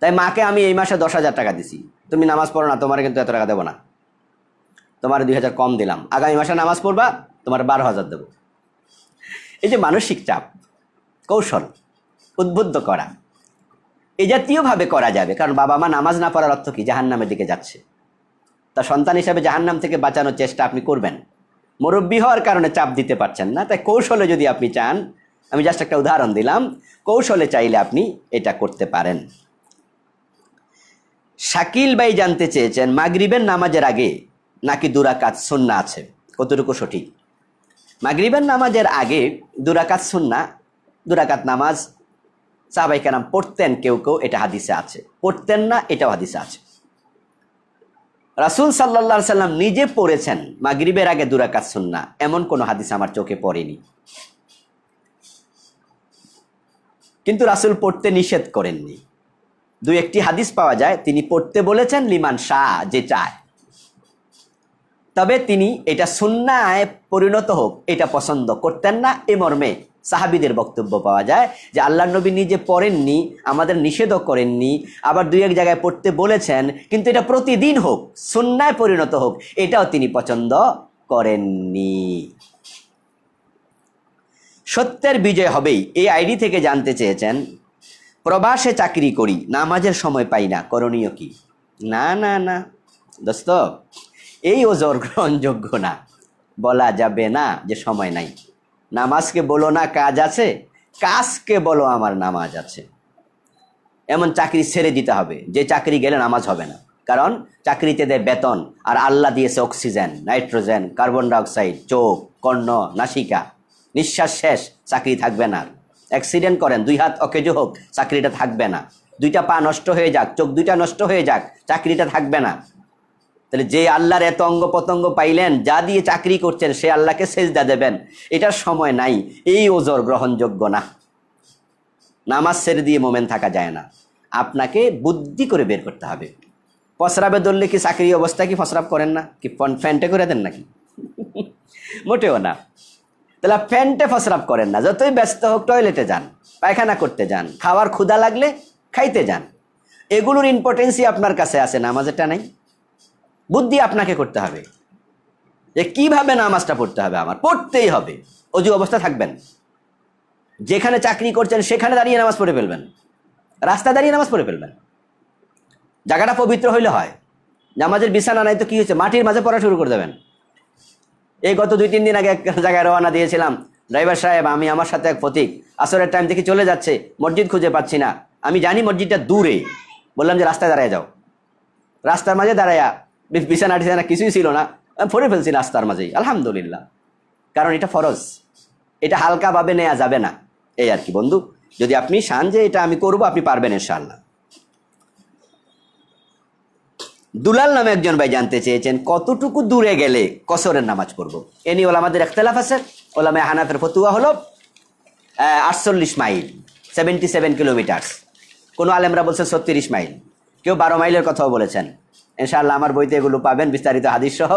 তাই মাকে আমি এই মাসে 10,000 টাকা দিছি, তুমি নামাজ পড়ো না, তোমার কিন্তু এত টাকা দেবো না, তোমার 2,000 কম দিলাম, আগামী মাসে নামাজ পড়বা, তোমার 12,000 দেবো। এই যে মানসিক চাপ, কৌশল, উদ্বুদ্ধ করা, এই জাতীয়ভাবে করা যাবে। কারণ বাবা মা নামাজ না পড়ার অর্থ কি? জাহান্নামের দিকে যাচ্ছে। তা সন্তান হিসাবে জাহান্নাম থেকে বাঁচানোর চেষ্টা আপনি করবেন। মুরব্বী হওয়ার কারণে চাপ দিতে পারছেন না, তাই কৌশলে যদি আপনি চান, আমি জাস্ট একটা উদাহরণ দিলাম, কৌশলে চাইলে আপনি এটা করতে পারেন। শাকিল ভাই জানতে চেয়েছেন, মাগরিবের নামাজের আগে নাকি 2 রাকাত সুন্নাহ আছে, কতটুকু সঠিক? মাগরিবের নামাজের আগে 2 রাকাত সুন্নাহ, 2 রাকাত নামাজ সাহাবায়ে কেরাম পড়তেন, কেউ কেউ, এটা হাদিসে আছে। পড়তেন না, এটাও হাদিসে আছে। রাসূল সাল্লাল্লাহু আলাইহি সাল্লাম নিজে পড়েছেন মাগরিবের আগে 2 রাকাত সুন্নাহ, এমন কোন হাদিস আমার চোখে পড়েনি। কিন্তু রাসূল পড়তে নিষেধ করেননি। 2-1টি হাদিস পাওয়া যায় তিনি পড়তে বলেছেন, লিমান শাহ, যে চায়। তবে তিনি এটা সুন্নায় পরিণত হোক এটা পছন্দ করতেন না। এ মর্মে সাহাবীদের বক্তব্য পাওয়া যায় যে আল্লাহর নবী নিজে পড়েননি, আমাদের নিষেধও করেননি, আবার 2-1 জায়গায় পড়তে বলেছেন, কিন্তু এটা প্রতিদিন হোক, সুন্নায় পরিণত হোক, এটাও তিনি পছন্দ করেননি। সত্যের বিজয় হবেই, এই আইডি থেকে জানতে চেয়েছেন, প্রবাসে চাকরি করি, নামাজের সময় পাই না, করণীয় কি? না না না দোস্ত, এই ওজর গ্রহণযোগ্য না। বলা যাবে না যে সময় নাই। নামাজকে বলো না কাজ আছে, কাজকে বলো আমার নামাজ আছে। এমন চাকরি ছেড়ে দিতে হবে যে চাকরি গেলে নামাজ হবে না। কারণ চাকরিতে দেয় বেতন, আর আল্লাহ দিয়েছে অক্সিজেন, নাইট্রোজেন, কার্বন ডাইঅক্সাইড, চোখ, কর্ণ, নাসিকা, নিঃশ্বাস শেষ, চাকরি থাকবে না। অ্যাক্সিডেন্ট করেন, 2 হাত অকেজো হোক, চাকরিটা থাকবে না। 2টা পা নষ্ট হয়ে যাক, চোখ 2টা নষ্ট হয়ে যাক, চাকরিটা থাকবে না। তাহলে যে আল্লাহর এত অঙ্গ প্রত্যঙ্গ পাইলেন, যা দিয়ে চাকরি করছেন, সে আল্লাহকে সেজদা দেবেন, এটার সময় নাই। এই ওজর গ্রহণযোগ্য না। নামাজ ছেড়ে দিয়ে মোমেন থাকা যায় না, আপনাকে বুদ্ধি করে বের করতে হবে। ফসরাবে ধরলে কি চাকরি অবস্থা কি ফসরাব করেন না? কি ফ্যান্টে করে দেন নাকি? মোটেও না। তাহলে ফ্যান্টে ফসরাব করেন না। যতই ব্যস্ত হোক, টয়লেটে যান, পায়খানা করতে যান, খাওয়ার ক্ষুধা লাগলে খাইতে যান। এগুলোর ইম্পর্টেন্সই আপনার কাছে আছে, নামাজেরটা নাই। বুদ্ধি আপনাকে করতে হবে যে কিভাবে নামাজটা পড়তে হবে। আমার পড়তেই হবে। অজু অবস্থা থাকবেন, যেখানে চাকরি করছেন সেখানে দাঁড়িয়ে নামাজ পড়ে ফেলবেন, রাস্তা দাঁড়িয়ে নামাজ পড়ে ফেলবেন। জায়গাটা পবিত্র হইলে হয়। নামাজের বিছানা নাই তো কি হয়েছে, মাটির মাঝে পড়া শুরু করে দেবেন। এই গত 2-3 দিন আগে এক জায়গায় রওনা দিয়েছিলাম, ড্রাইভার সাহেব, আমি আমার সাথে এক ফতিক আসরের টাইম দেখি চলে যাচ্ছে, মসজিদ খুঁজে পাচ্ছি না। আমি জানি মসজিদটা দূরে, বললাম যে রাস্তায় দাঁড়ায় যাও। রাস্তার মাঝে দাঁড়ায়া, বিছানা টিছানা কিছুই ছিল না, পড়ে ফেলছি রাস্তার মাঝেই, আলহামদুলিল্লাহ। কারণ এটা ফরজ, এটা হালকাভাবে নেওয়া যাবে না। এই আর কি বন্ধু, যদি আপনি চান যে এটা আমি করব, আপনি পারবেন ইনশাআল্লাহ। দুলাল নামে একজন ভাই জানতে চেয়েছেন কতটুকু দূরে গেলে কসরের নামাজ পড়বো। এ নিয়ে ওলামাদের ইখতিলাফ আছে। ওলামায়ে হানাফের ফতুয়া হলো 48 মাইল, 77 কিলোমিটার। কোনো আলেমরা বলছেন 36 মাইল, কেউ 12 মাইলের কথাও বলেছেন। ইনশাআল্লাহ আমার বইতে এগুলো পাবেন, বিস্তারিত হাদিস সহ।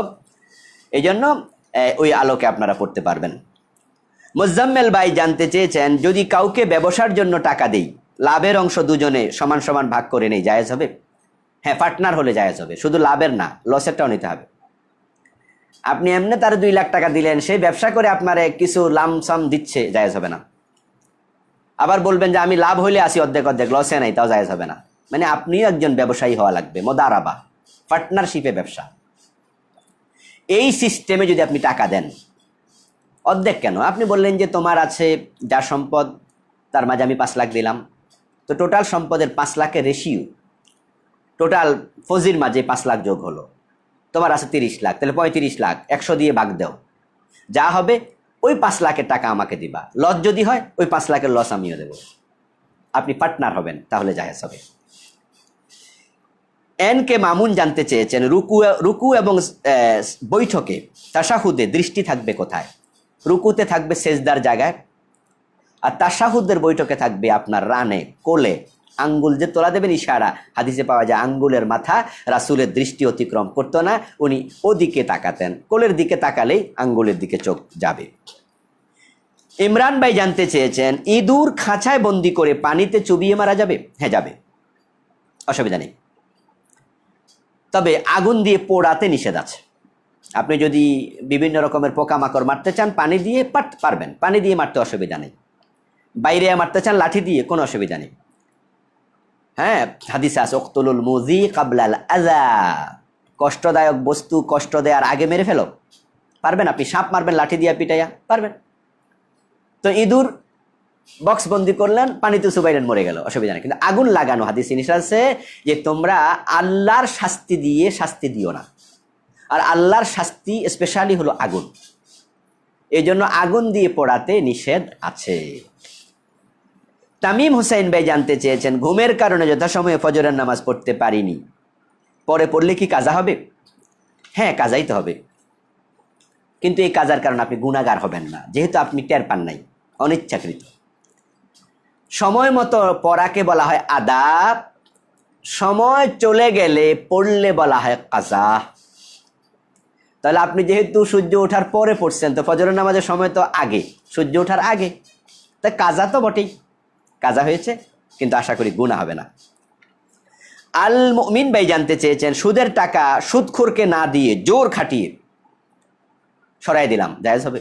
এই জন্য ওই আলোকে আপনারা পড়তে পারবেন। মুজাম্মেল ভাই জানতে চেয়েছেন যদি কাউকে ব্যবসার জন্য টাকা দেই, লাভের অংশ দুজনে সমান সমান ভাগ করে নেই, জায়েজ হবে? হ্যাঁ, পার্টনার হলে জায়েজ হবে, শুধু লাভের না, লসেরটাও নিতে হবে। আপনি এমনি তার 2 লাখ টাকা দিলেন, সেই ব্যবসা করে আপনারে কিছু লামসাম দিচ্ছে, জায়েজ হবে না। আবার বলবেন যে আমি লাভ হইলে আসি অর্ধেক অর্ধেক, লসে নাই, তাও জায়েজ হবে না। মানে আপনিও একজন ব্যবসায়ী হওয়া লাগবে, মোদারাবা, পার্টনারশিপে ব্যবসা। এই সিস্টেমে যদি আপনি টাকা দেন, অর্ধেক কেন, আপনি বললেন যে তোমার আছে যা সম্পদ তার মাঝে আমি 5 লাখ দিলাম, তো টোটাল সম্পদের 5 লাখের রেশিও, টোটাল ফজির মাঝে 5 লাখ যোগ হলো, তোমার আছে 30 লাখ, তাহলে 35 লাখ 100 দিয়ে ভাগ দাও, যা হবে ওই 5 লাখের টাকা আমাকে দিবা। লস যদি হয় ওই 5 লাখের লস আমিও দেব। আপনি পার্টনার হবেন, তাহলে জায়েজ হবে। এন কে মামুন জানতে চেয়েছেন রুকু এবং বৈঠকে তাশাহুদে দৃষ্টি থাকবে কোথায়? রুকুতে থাকবে সেজদার জায়গায়, আর তাশাহুদের বৈঠকে থাকবে আপনার রানে, কোলে, আঙ্গুল যে তোলা দেবেন ইশারা, হাদিসে পাওয়া যায় আঙ্গুলের মাথা রাসূলের দৃষ্টি অতিক্রম করতো না, উনি ওদিকে তাকাতেন, কোলের দিকে তাকালেই আঙ্গুলের দিকে চোখ যাবে। ইমরান ভাই জানতে চেয়েছেন ইঁদুর খাঁচায় বন্দি করে পানিতে চুবিয়ে মারা যাবে? হ্যাঁ, যাবে, অসুবিধা নেই। তবে আগুন দিয়ে পোড়াতে নিষেধ আছে। আপনি যদি বিভিন্ন রকমের পোকামাকড় মারতে চান পানি দিয়ে পারবেন, পানি দিয়ে মারতে অসুবিধা নেই। বাইরে মারতে চান লাঠি দিয়ে, কোনো অসুবিধা নেই। হ্যাঁ, হাদিসে আছে উকতুলুল মুযী ক্বাবলাল আযা, কষ্টদায়ক বস্তু কষ্ট দেওয়ার আগে মেরে ফেলো। পারবেন আপনি? সাপ মারবেন লাঠি দিয়ে পিটাইয়া, পারবেন। তো ইঁদুর বক্সবন্দি করলেন, পানিতে চুবাইলেন, মরে গেল, অসুবিধা নেই। কিন্তু আগুন লাগানো হাদিসে নিষেধ আছে যে তোমরা আল্লাহর শাস্তি দিয়ে শাস্তি দিও না, আর আল্লাহর শাস্তি স্পেশালি হলো আগুন, এই জন্য আগুন দিয়ে পোড়াতে নিষেধ আছে। তামিম হুসাইন ভাই জানতে চেয়েছেন ঘুমের কারণে যথাসময়ে ফজরের নামাজ পড়তে পারিনি, পরে পড়লে কি কাজা হবে? হ্যাঁ, কাজাই তো হবে, কিন্তু এই কাজার কারণে আপনি গুনাহগার হবেন না, যেহেতু আপনি টের পান নাই, অনিচ্ছাকৃত। সময় মতো পড়াকে বলা হয় আদাব, সময় চলে গেলে পড়লে বলা হয় কাজা। তাহলে আপনি যেহেতু সূর্য ওঠার পরে পড়ছেন, তো ফজরের নামাজের সময় তো আগে, সূর্য ওঠার আগে, তা কাজা তো বটেই, কাজা হয়েছে, কিন্তু আশা করি গুনাহ হবে না। আল মুমিন ভাই জানতে চেয়েছেন সুদের টাকা সুদখোরকে না দিয়ে জোর খাটিয়ে সরাই দিলাম, জায়েজ হবে?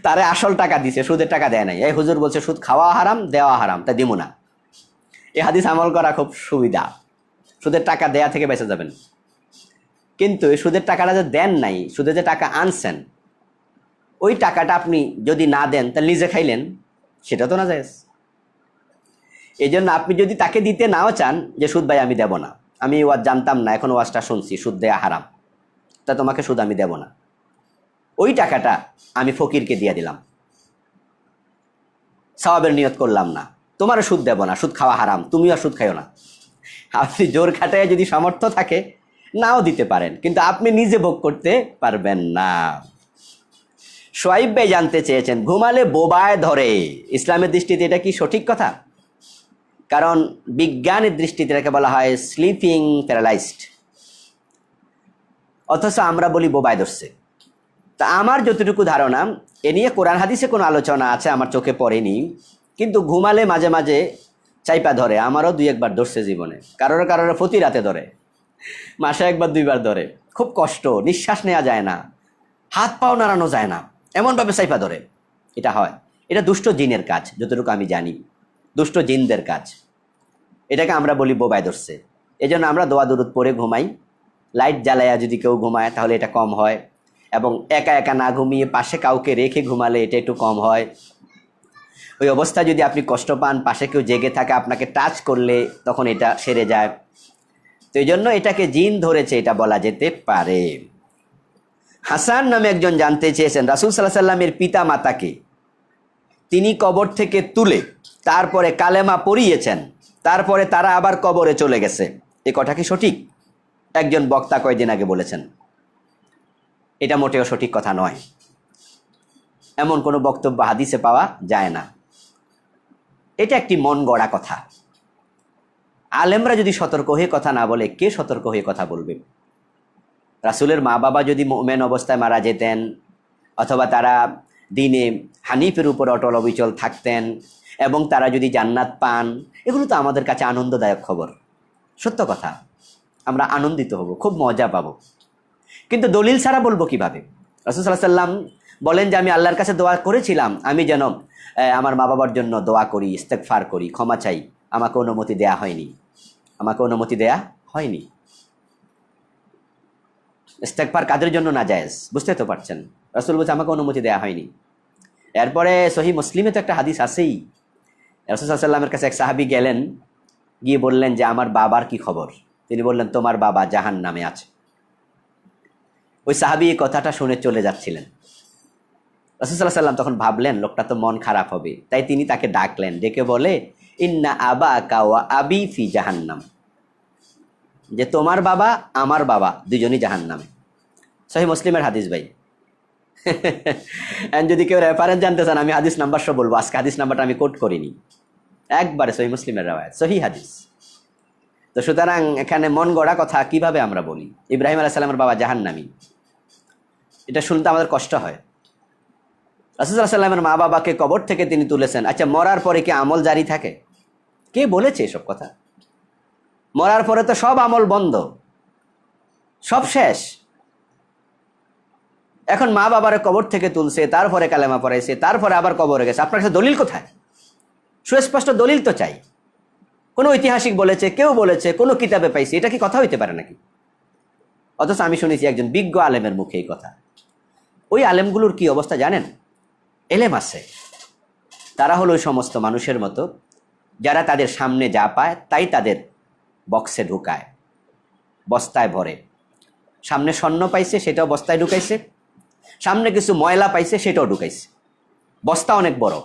তারে আসল টাকা দিছে, সুদের টাকা দেয় নাই, এই হুজুর বলছে সুদ খাওয়া হারাম, দেওয়া হারাম, তা দিব না। এই হাদিস আমল করা খুব সুবিধা, সুদের টাকা দেয়া থেকে বেঁচে যাবেন। কিন্তু এই সুদের টাকাটা যে দেন নাই, সুদে যে টাকা আনছেন, ওই টাকাটা আপনি যদি না দেন তাহলে নিজে খাইলেন, সেটা তো না জায়েজ। এই জন্য আপনি যদি তাকে দিতে নাও চান যে সুদ ভাই আমি দেব না, আমি ওয়াজ জানতাম না, এখন ওয়াজটা শুনছি, সুদ দেয়া হারাম, তা তোমাকে সুদ আমি দেব না, ওই টাকাটা আমি ফকিরকে দিয়ে দিলাম, সওয়াবের নিয়ত করলাম না, তোমারও সুদ দেব না, সুদ খাওয়া হারাম, তুমিও সুদ খাইও না। আপনি জোর খাটায় যদি সামর্থ্য থাকে নাও দিতে পারেন, কিন্তু আপনি নিজে ভোগ করতে পারবেন না। সোয়াইব ভাই জানতে চেয়েছেন ঘুমালে বোবায় ধরে, ইসলামের দৃষ্টিতে এটা কি সঠিক কথা? কারণ বিজ্ঞানের দৃষ্টিতে এটাকে বলা হয় স্লিপিং প্যারালাইজড, অথচ আমরা বলি বোবায় ধরছে। তা আমার যতটুকু ধারণা, এ নিয়ে কোরআন হাদিসে কোনো আলোচনা আছে আমার চোখে পড়েনি, কিন্তু ঘুমালে মাঝে মাঝে চাইপা ধরে, আমারও 2-1 বার ধরছে জীবনে, কারোর প্রতি রাতে ধরে, মাসে 1-2 বার ধরে, খুব কষ্ট, নিঃশ্বাস নেওয়া যায় না, হাত পাও নাড়ানো যায় না, এমনভাবে চাইপা ধরে। এটা হয়, এটা দুষ্ট জিনের কাজ, যতটুকু আমি জানি, দুষ্ট জিনদের কাজ, এটাকে আমরা বলি বোবায় ধরছে। এই জন্য আমরা দোয়া দুরুদ পড়ে ঘুমাই, লাইট জ্বালায়া যদি কেউ ঘুমায় তাহলে এটা কম হয়, এবং একা একা না ঘুমিয়ে পাশে কাউকে রেখে ঘুমালে এটা একটু কম হয়। ওই অবস্থায় যদি আপনি কষ্ট পান, পাশে কেউ জেগে থাকে আপনাকে টাচ করলে, তখন এটা সেরে যায়। তো এই জন্য এটাকে জিন ধরেছে এটা বলা যেতে পারে। হাসান নামে একজন জানতে চেয়েছেন রাসূল সাল্লাল্লাহু আলাইহি সাল্লামের পিতা মাতাকে তিনি কবর থেকে তুলে তারপরে কালেমা পড়িয়েছেন, তারপরে তারা আবার কবরে চলে গেছে, এ কথা কি সঠিক? একজন বক্তা কয়েকদিন আগে বলেছেন, এটা মোটেও সঠিক কথা নয়, এমন কোনো বক্তব্য হাদিসে পাওয়া যায় না, এটা একটি মন গড়া কথা। আলেমরা যদি সতর্ক হয়ে কথা না বলে, কে সতর্ক হয়ে কথা বলবে? রাসূলের মা বাবা যদি মুমিন অবস্থায় মারা যেতেন, অথবা তারা দ্বীনে হানিফের উপর অটল অবিচল থাকতেন এবং তারা যদি জান্নাত পান, এগুলো তো আমাদের কাছে আনন্দদায়ক খবর, সত্য কথা, আমরা আনন্দিত হব, খুব মজা পাবো। কিন্তু দলিল ছাড়া বলবো কিভাবে? রাসূল সাল্লাল্লাহু আলাইহি ওয়াসাল্লাম বলেন যে আমি আল্লাহর কাছে দোয়া করেছিলাম, আমি যেন আমার মা বাবার জন্য দোয়া করি, ইস্তেগফার করি, ক্ষমা চাই, আমাকে অনুমতি দেয়া হয়নি, আমাকে অনুমতি দেয়া হয়নি। ইস্তেগফার কাদের জন্য নাজায়েজ, বুঝতে তো পারছেন? রাসূল বলছে আমাকে অনুমতি দেয়া হয়নি। এরপরে সহিহ মুসলিমে তো একটা হাদিস আছেই, রাসূল সাল্লাল্লাহু আলাইহি ওয়াসাল্লামের কাছে এক সাহাবী গেলেন, গিয়ে বললেন যে আমার বাবার কি খবর? তিনি বললেন তোমার বাবা জাহান্নামে আছে। ওই সাহাবী এই কথাটা শুনে চলে যাচ্ছিলেন। রাসূল সাল্লাল্লাহু আলাইহি ওয়াসাল্লাম তখন ভাবলেন লোকটা তো মন খারাপ হবে, তাই তিনি তাকে ডাকলেন, ডেকে বলে ইন্না আবাকা ওয়া আবি ফি জাহান্নাম, যে তোমার বাবা আমার বাবা দুজনই জাহান্নামে। সহিহ মুসলিমের হাদিস ভাই। যদি কেউ রেফারেন্স জানতে চান আমি হাদিস নাম্বার সহ বলবো, আজকে হাদিস নাম্বারটা আমি কোট করিনি, একবারে সহিহ মুসলিমের রাওয়ায়াত, সহিহ হাদিস। তো সুতরাং এখানে মন গড়া কথা কিভাবে আমরা বলি? ইব্রাহিম আলাইহিস সালামের বাবা জাহান্নামী, এটা শুনতে আমাদের কষ্ট হয়। রাসূল সাল্লাল্লাহু আলাইহি ওয়াসাল্লামের মা বাবাকে কবর থেকে তিনি তুলেছেন, আচ্ছা মরার পরে কি আমল জারি থাকে? কে বলেছে এসব কথা? মরার পরে তো সব আমল বন্ধ, সব শেষ। এখন মা বাবার কবর থেকে তুলছে, তারপরে কালেমা পড়াইছে, তারপরে আবার কবরে গেছে, আপনার কাছে দলিল কোথায়? সুস্পষ্ট দলিল তো চাই। কোনো ঐতিহাসিক বলেছে, কেউ বলেছে, কোনো কিতাবে পাইছি, এটা কি কথা হইতে পারে নাকি? অথচ আমি শুনেছি একজন বিজ্ঞ আলেমের মুখে এই কথা। ওই আলেমগুলোর কি অবস্থা জানেন? এলেম আছে, তারা হলো ওই সমস্ত মানুষের মতো যারা তাদের সামনে যা পায় তাই তাদের বক্সে ঢুকায়, বস্তায় ভরে। সামনে স্বর্ণ পাইছে সেটাও বস্তায় ঢুকাইছে, সামনে কিছু ময়লা পাইছে সেটাও ঢুকাইছে। বস্তা অনেক বড়,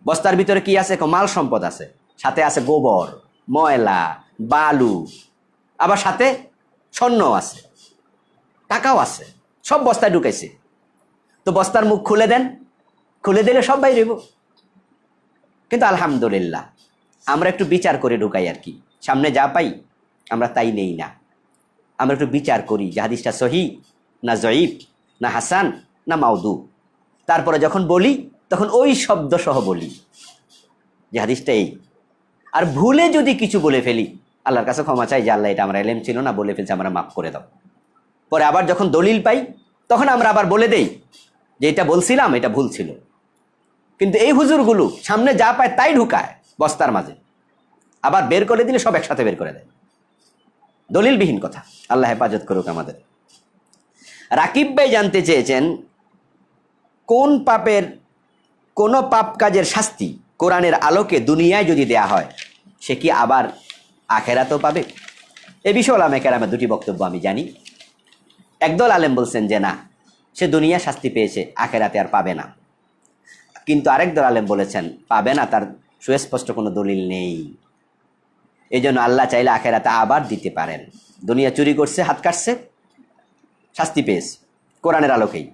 বস্তার ভিতরে কি আছে? মাল সম্পদ আছে, সাথে আছে গোবর, ময়লা, বালু, আবার সাথে স্বর্ণ আছে, টাকাও আছে, সব বস্তায় ঢুকাইছে। তো বস্তার মুখ খুলে দেন, খুলে দিলে সব বাইরে হইব। কিন্তু আলহামদুলিল্লাহ আমরা একটু বিচার করে ঢুকাই আর কি, সামনে যা পাই আমরা তাই নেই না, আমরা একটু বিচার করি যে হাদিসটা সহিহ না জয়ীফ না হাসান না মাউদু। তারপরে যখন বলি তখন ওই শব্দ সহ বলি যে হাদিসটা এই। আর ভুলে যদি কিছু বলে ফেলি আল্লাহর কাছে ক্ষমা চাই যে আল্লাহ এটা আমার এলেম ছিল না, বলে ফেলছে, আমরা মাফ করে দাও। পরে আবার যখন দলিল পাই তখন আমরা আবার বলে দেই যে এটা বলছিলাম, এটা ভুল ছিল। কিন্তু এই হুজুরগুলো সামনে যা পায় তাই ঢুকায় বস্তার মাঝে, আবার বের করে দিলে সব একসাথে বের করে দেয়, দলিলবিহীন কথা। আল্লাহ হেফাজত করুক আমাদের। রাকিব ভাই জানতে চেয়েছেন কোন পাপের, কোন পাপ কাজের শাস্তি কোরআনের আলোকে দুনিয়ায় যদি দেয়া হয় সে কি আবার আখেরাতেও পাবে? এ বিষয়ে ওলামায়ে কেরামের দুটি বক্তব্য আমি জানি। একদল আলেম বলছেন যে না, সে দুনিয়া শাস্তি পেয়েছে, আখেরাতে আর পাবে না। কিন্তু আরেক দল আলেম বলেছেন পাবে না, তার সুস্পষ্ট কোনো দলিল নেই, এই জন্য আল্লাহ চাইলে আখেরাতে আবার দিতে পারেন। দুনিয়া চুরি করছে, হাত কাটছে, শাস্তি পেয়েছে কোরআনের আলোকেই,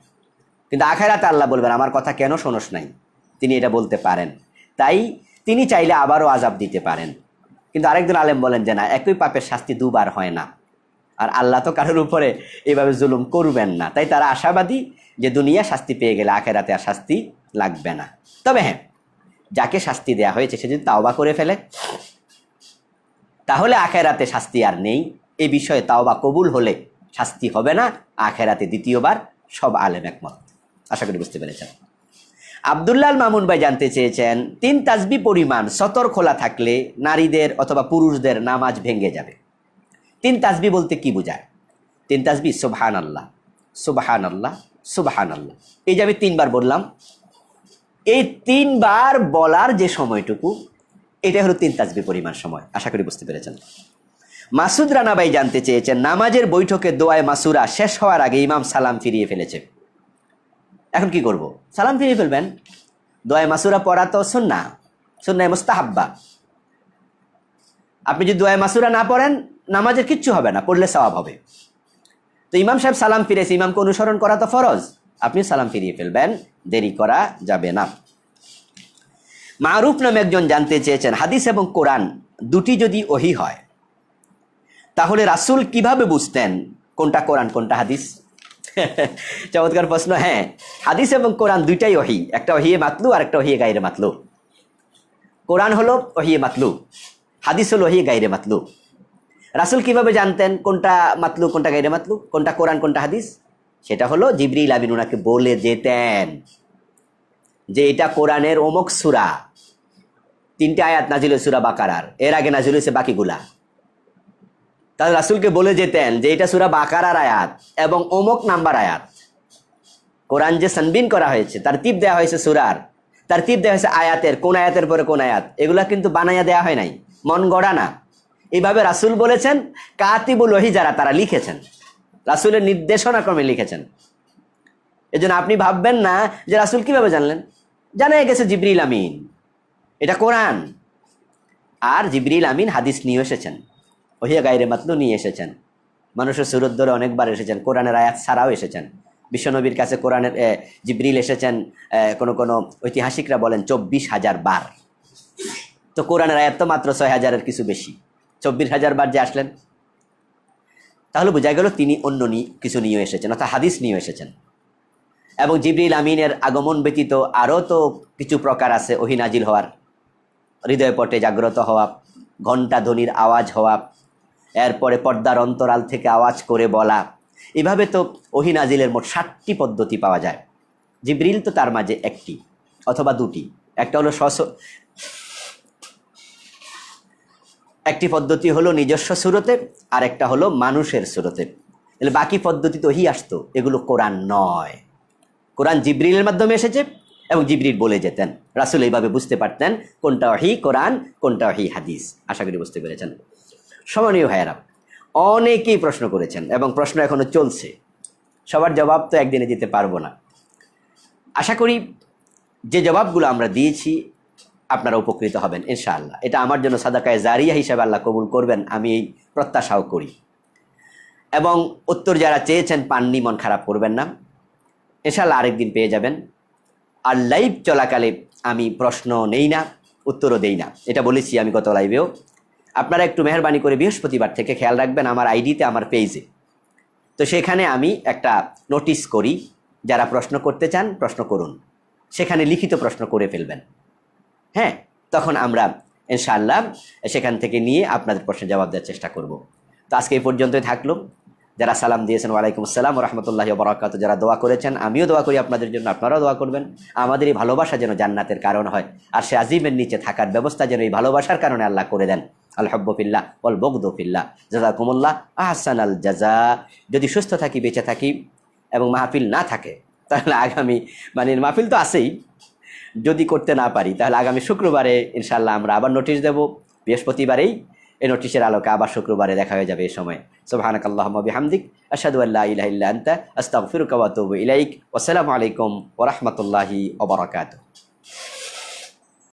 কিন্তু আখেরাতে আল্লাহ বলবেন আমার কথা কেন শোনস নাই, তিনি এটা বলতে পারেন, তাই তিনি চাইলে আবারও আযাব দিতে পারেন। কিন্তু আরেকজন আলেম বলেন যে না, একই পাপের শাস্তি দুবার হয় না, আর আল্লাহ তো কারোর উপরে এভাবে জুলুম করবেন না, তাই তারা আশাবাদী যে দুনিয়া শাস্তি পেয়ে গেলে আখেরাতে আর শাস্তি লাগবে না। তবে হ্যাঁ, যাকে শাস্তি দেয়া হয়েছে সে যদি তাওবা করে ফেলে তাহলে আখেরাতে শাস্তি আর নেই। এই বিষয়ে তাওবা কবুল হলে শাস্তি হবে না আখেরাতে দ্বিতীয়বার, সব আলেম একমত। আশা করি বুঝতে পেরেছেন। আব্দুল্লাহ মামুন ভাই জানতে চেয়েছেন 3 তাসবিহ পরিমাণ সতর খোলা থাকলে নারীদের অথবা পুরুষদের নামাজ ভেঙে যাবে। 3 তাসবিহ বলতে কি বোঝায়? 3 তাসবিহ সুবহানাল্লাহ, সুবহানাল্লাহ, সুবহানাল্লাহ, এই যে আমি 3 বার বললাম, এই 3 বার বলার যে সময়টুকু এটা হলো 3 তাসবিহ পরিমাণ সময়। আশা করি বুঝতে পেরেছেন। মাসুদ রানা ভাই জানতে চেয়েছেন নামাজের বৈঠকে দোয়ায়ে মাসুরা শেষ হওয়ার আগে ইমাম সালাম ফিরিয়ে ফেলেছে, এখন কি করব? সালাম ফিরিয়ে ফেলবেন। দোয়ায়ে মাসুরা পড়া তো সুন্নাহ, সুন্নাহ মুস্তাহাব্বা। আপনি যদি দোয়ায়ে মাসুরা না পড়েন নামাজের কিচ্ছু হবে না, পড়লে সওয়াব হবে। তো ইমাম সাহেব সালাম ফিরেছে, ইমামকে অনুসরণ করা তো ফরজ, আপনি সালাম ফিরিয়ে ফেলবেন, দেরি করা যাবে না। মারুফ নামে একজন জানতে চেয়েছেন, হাদিস এবং কোরআন দুটি যদি ওহী হয় তাহলে রাসূল কিভাবে বুঝতেন কোনটা কোরআন কোনটা হাদিস? চমৎকার প্রশ্ন। হ্যাঁ, হাদিস এবং কোরআন দুইটাই ওহী, একটা ওহিয়ে মাতলু আর একটা ওহিয়ে গায়রে মাতলু। কোরআন হলো ওহিয়ে মাতলু, হাদিস হলো ওহিয়ে গায়রে মাতলু। রাসূল কিভাবে জানতেন কোনটা মাতলু কোনটা গায়রে মাতলু, কোনটা কোরআন কোনটা হাদিস? সেটা হলো জিবরিল আমিন ওনাকে বলে যেতেন যে এটা কোরআনের অমুক সূরা, 3টে আয়াত নাজিল হয়েছে সূরা বাকারার, এর আগে নাজিল হয়েছে বাকিগুলা। তাহলে রাসূলকে বলে যেতেন যে এটা সূরা বাকারার আয়াত এবং অমুক নাম্বার আয়াত। কোরআন যে সানবিন করা হয়েছে, তারতিব দেওয়া হয়েছে সূরার, তারতিব দেওয়া হয়েছে আয়াতের, কোন আয়াতের পরে কোন আয়াত, এগুলা কিন্তু বানাইয়া দেওয়া হয় নাই, মন গড়া না। এইভাবে রাসূল বলেছেন, কাতিবুল ওহী যারা তারা লিখেছেন, রাসূলের নির্দেশনা ক্রমে লিখেছেন। এজন্য আপনি ভাববেন না যে রাসূল কিভাবে জানলেন, জানা গেছে জিবরিল আমিন, এটা কোরআন। আর জিবরিল আমিন হাদিস নিয়ে এসেছেন, ওহিয়া গায়রে মাতলু নিয়ে এসেছেন, মানুষের সুরত ধরে অনেকবার এসেছেন, কোরআনের আয়াত ছাড়াও এসেছেন। বিশ্বনবীর কাছে কোরআনের জিবরিল এসেছেন কোনো কোনো ঐতিহাসিকরা বলেন 24,000 বার। তো কোরআনের আয়াত তো মাত্র 6,000-এর কিছু বেশি, 24,000 বার যে আসলেন, তাহলে বোঝা গেল তিনি অন্য কিছু নিয়ে এসেছেন, অর্থাৎ হাদিস নিয়ে এসেছেন। এবং জিবরিল আমিনের আগমন ব্যতীত আরও তো কিছু প্রকার আছে ওহী নাজিল হওয়ার, হৃদয় পটে জাগ্রত হওয়া, ঘণ্টা ধ্বনির আওয়াজ হওয়া, এরপরে পর্দার অন্তরাল থেকে আওয়াজ করে বলা, এভাবে তো ওহী নাজিলের মোট 7টি পদ্ধতি পাওয়া যায়। জিবরিল তো তার মাঝে একটি অথবা দুটি, একটা হলো একটি পদ্ধতি হলো নিজস্ব সুরতে, আর একটা হলো মানুষের সুরতে। তাহলে বাকি পদ্ধতি তো ওহী আসতো, এগুলো কোরআন নয়। কোরআন জিবরিলের মাধ্যমে এসেছে এবং জিবরিল বলে যেতেন, রাসূল এইভাবে বুঝতে পারতেন কোনটা ওহী কোরআন কোনটা ওহী হাদিস। আশা করি বুঝতে পেরেছেন। সম্মানীয় ভাইয়েরা, অনেকেই প্রশ্ন করেছেন এবং প্রশ্ন এখনো চলছে, সবার জবাব তো একদিনে দিতে পারবো না। আশা করি যে জবাবগুলো আমরা দিয়েছি আপনারা উপকৃত হবেন ইনশাআল্লাহ। এটা আমার জন্য সাদাকায়ে জারিয়া হিসাবে আল্লাহ কবুল করবেন, আমি এই প্রত্যাশাও করি। এবং উত্তর যারা চেয়েছেন পাননি, মন খারাপ করবেন না, ইনশাআল্লাহ আরেকদিন পেয়ে যাবেন। আর লাইভ চলাকালে আমি প্রশ্ন নেই না, উত্তরও দেই না, এটা বলেছি আমি গত লাইভেও। আপনারা একটু মেহরবানি করে বৃহস্পতিবার থেকে খেয়াল রাখবেন আমার আইডিতে, আমার পেজে, তো সেখানে আমি একটা নোটিশ করি, যারা প্রশ্ন করতে চান প্রশ্ন করুন, সেখানে লিখিত প্রশ্ন করে ফেলবেন। হ্যাঁ, তখন আমরা ইনশাআল্লাহ সেখান থেকে নিয়ে আপনাদের প্রশ্নের জবাব দেওয়ার চেষ্টা করব। তো আজকে এই পর্যন্তই থাকলো। যারা সালাম দিয়েছেন ওয়ালাইকুম আসসালাম ওয়া রাহমাতুল্লাহি ওয়া বারাকাতুহু, যারা দোয়া করেছেন আমিও দোয়া করি আপনাদের জন্য, আপনারাও দোয়া করবেন। আমাদের এই ভালোবাসা যেন জান্নাতের কারণ হয়, আর সে আজিমের নিচে থাকার ব্যবস্থা যেন এই ভালোবাসার কারণে আল্লাহ করে দেন। আল হুব্বু ফিল্লাহ ওয়াল বুগদু ফিল্লাহ, জাযাকুমুল্লাহ আহসানাল জাযা। যদি সুস্থ থাকি, বেঁচে থাকি এবং মাহফিল না থাকে, তাহলে আগামী মাহফিল তো আছেই, যদি করতে না পারি তাহলে আগামী শুক্রবারে ইনশাআল্লাহ আমরা আবার নোটিশ দেব। বৃহস্পতিবারেই এই নোটিশের আলোকে আবার শুক্রবারে দেখা হয়ে যাবে এই সময়। সুবহানাকাল্লাহুম্মা বিহামদিক, আশহাদু আল্লা ইলাহা ইল্লা আনতা, আস্তাগফিরুকা ওয়া আতুবু ইলাইক। ওয়াসসালামু আলাইকুম ওয়া রাহমাতুল্লাহি ওয়া বারাকাতুহু।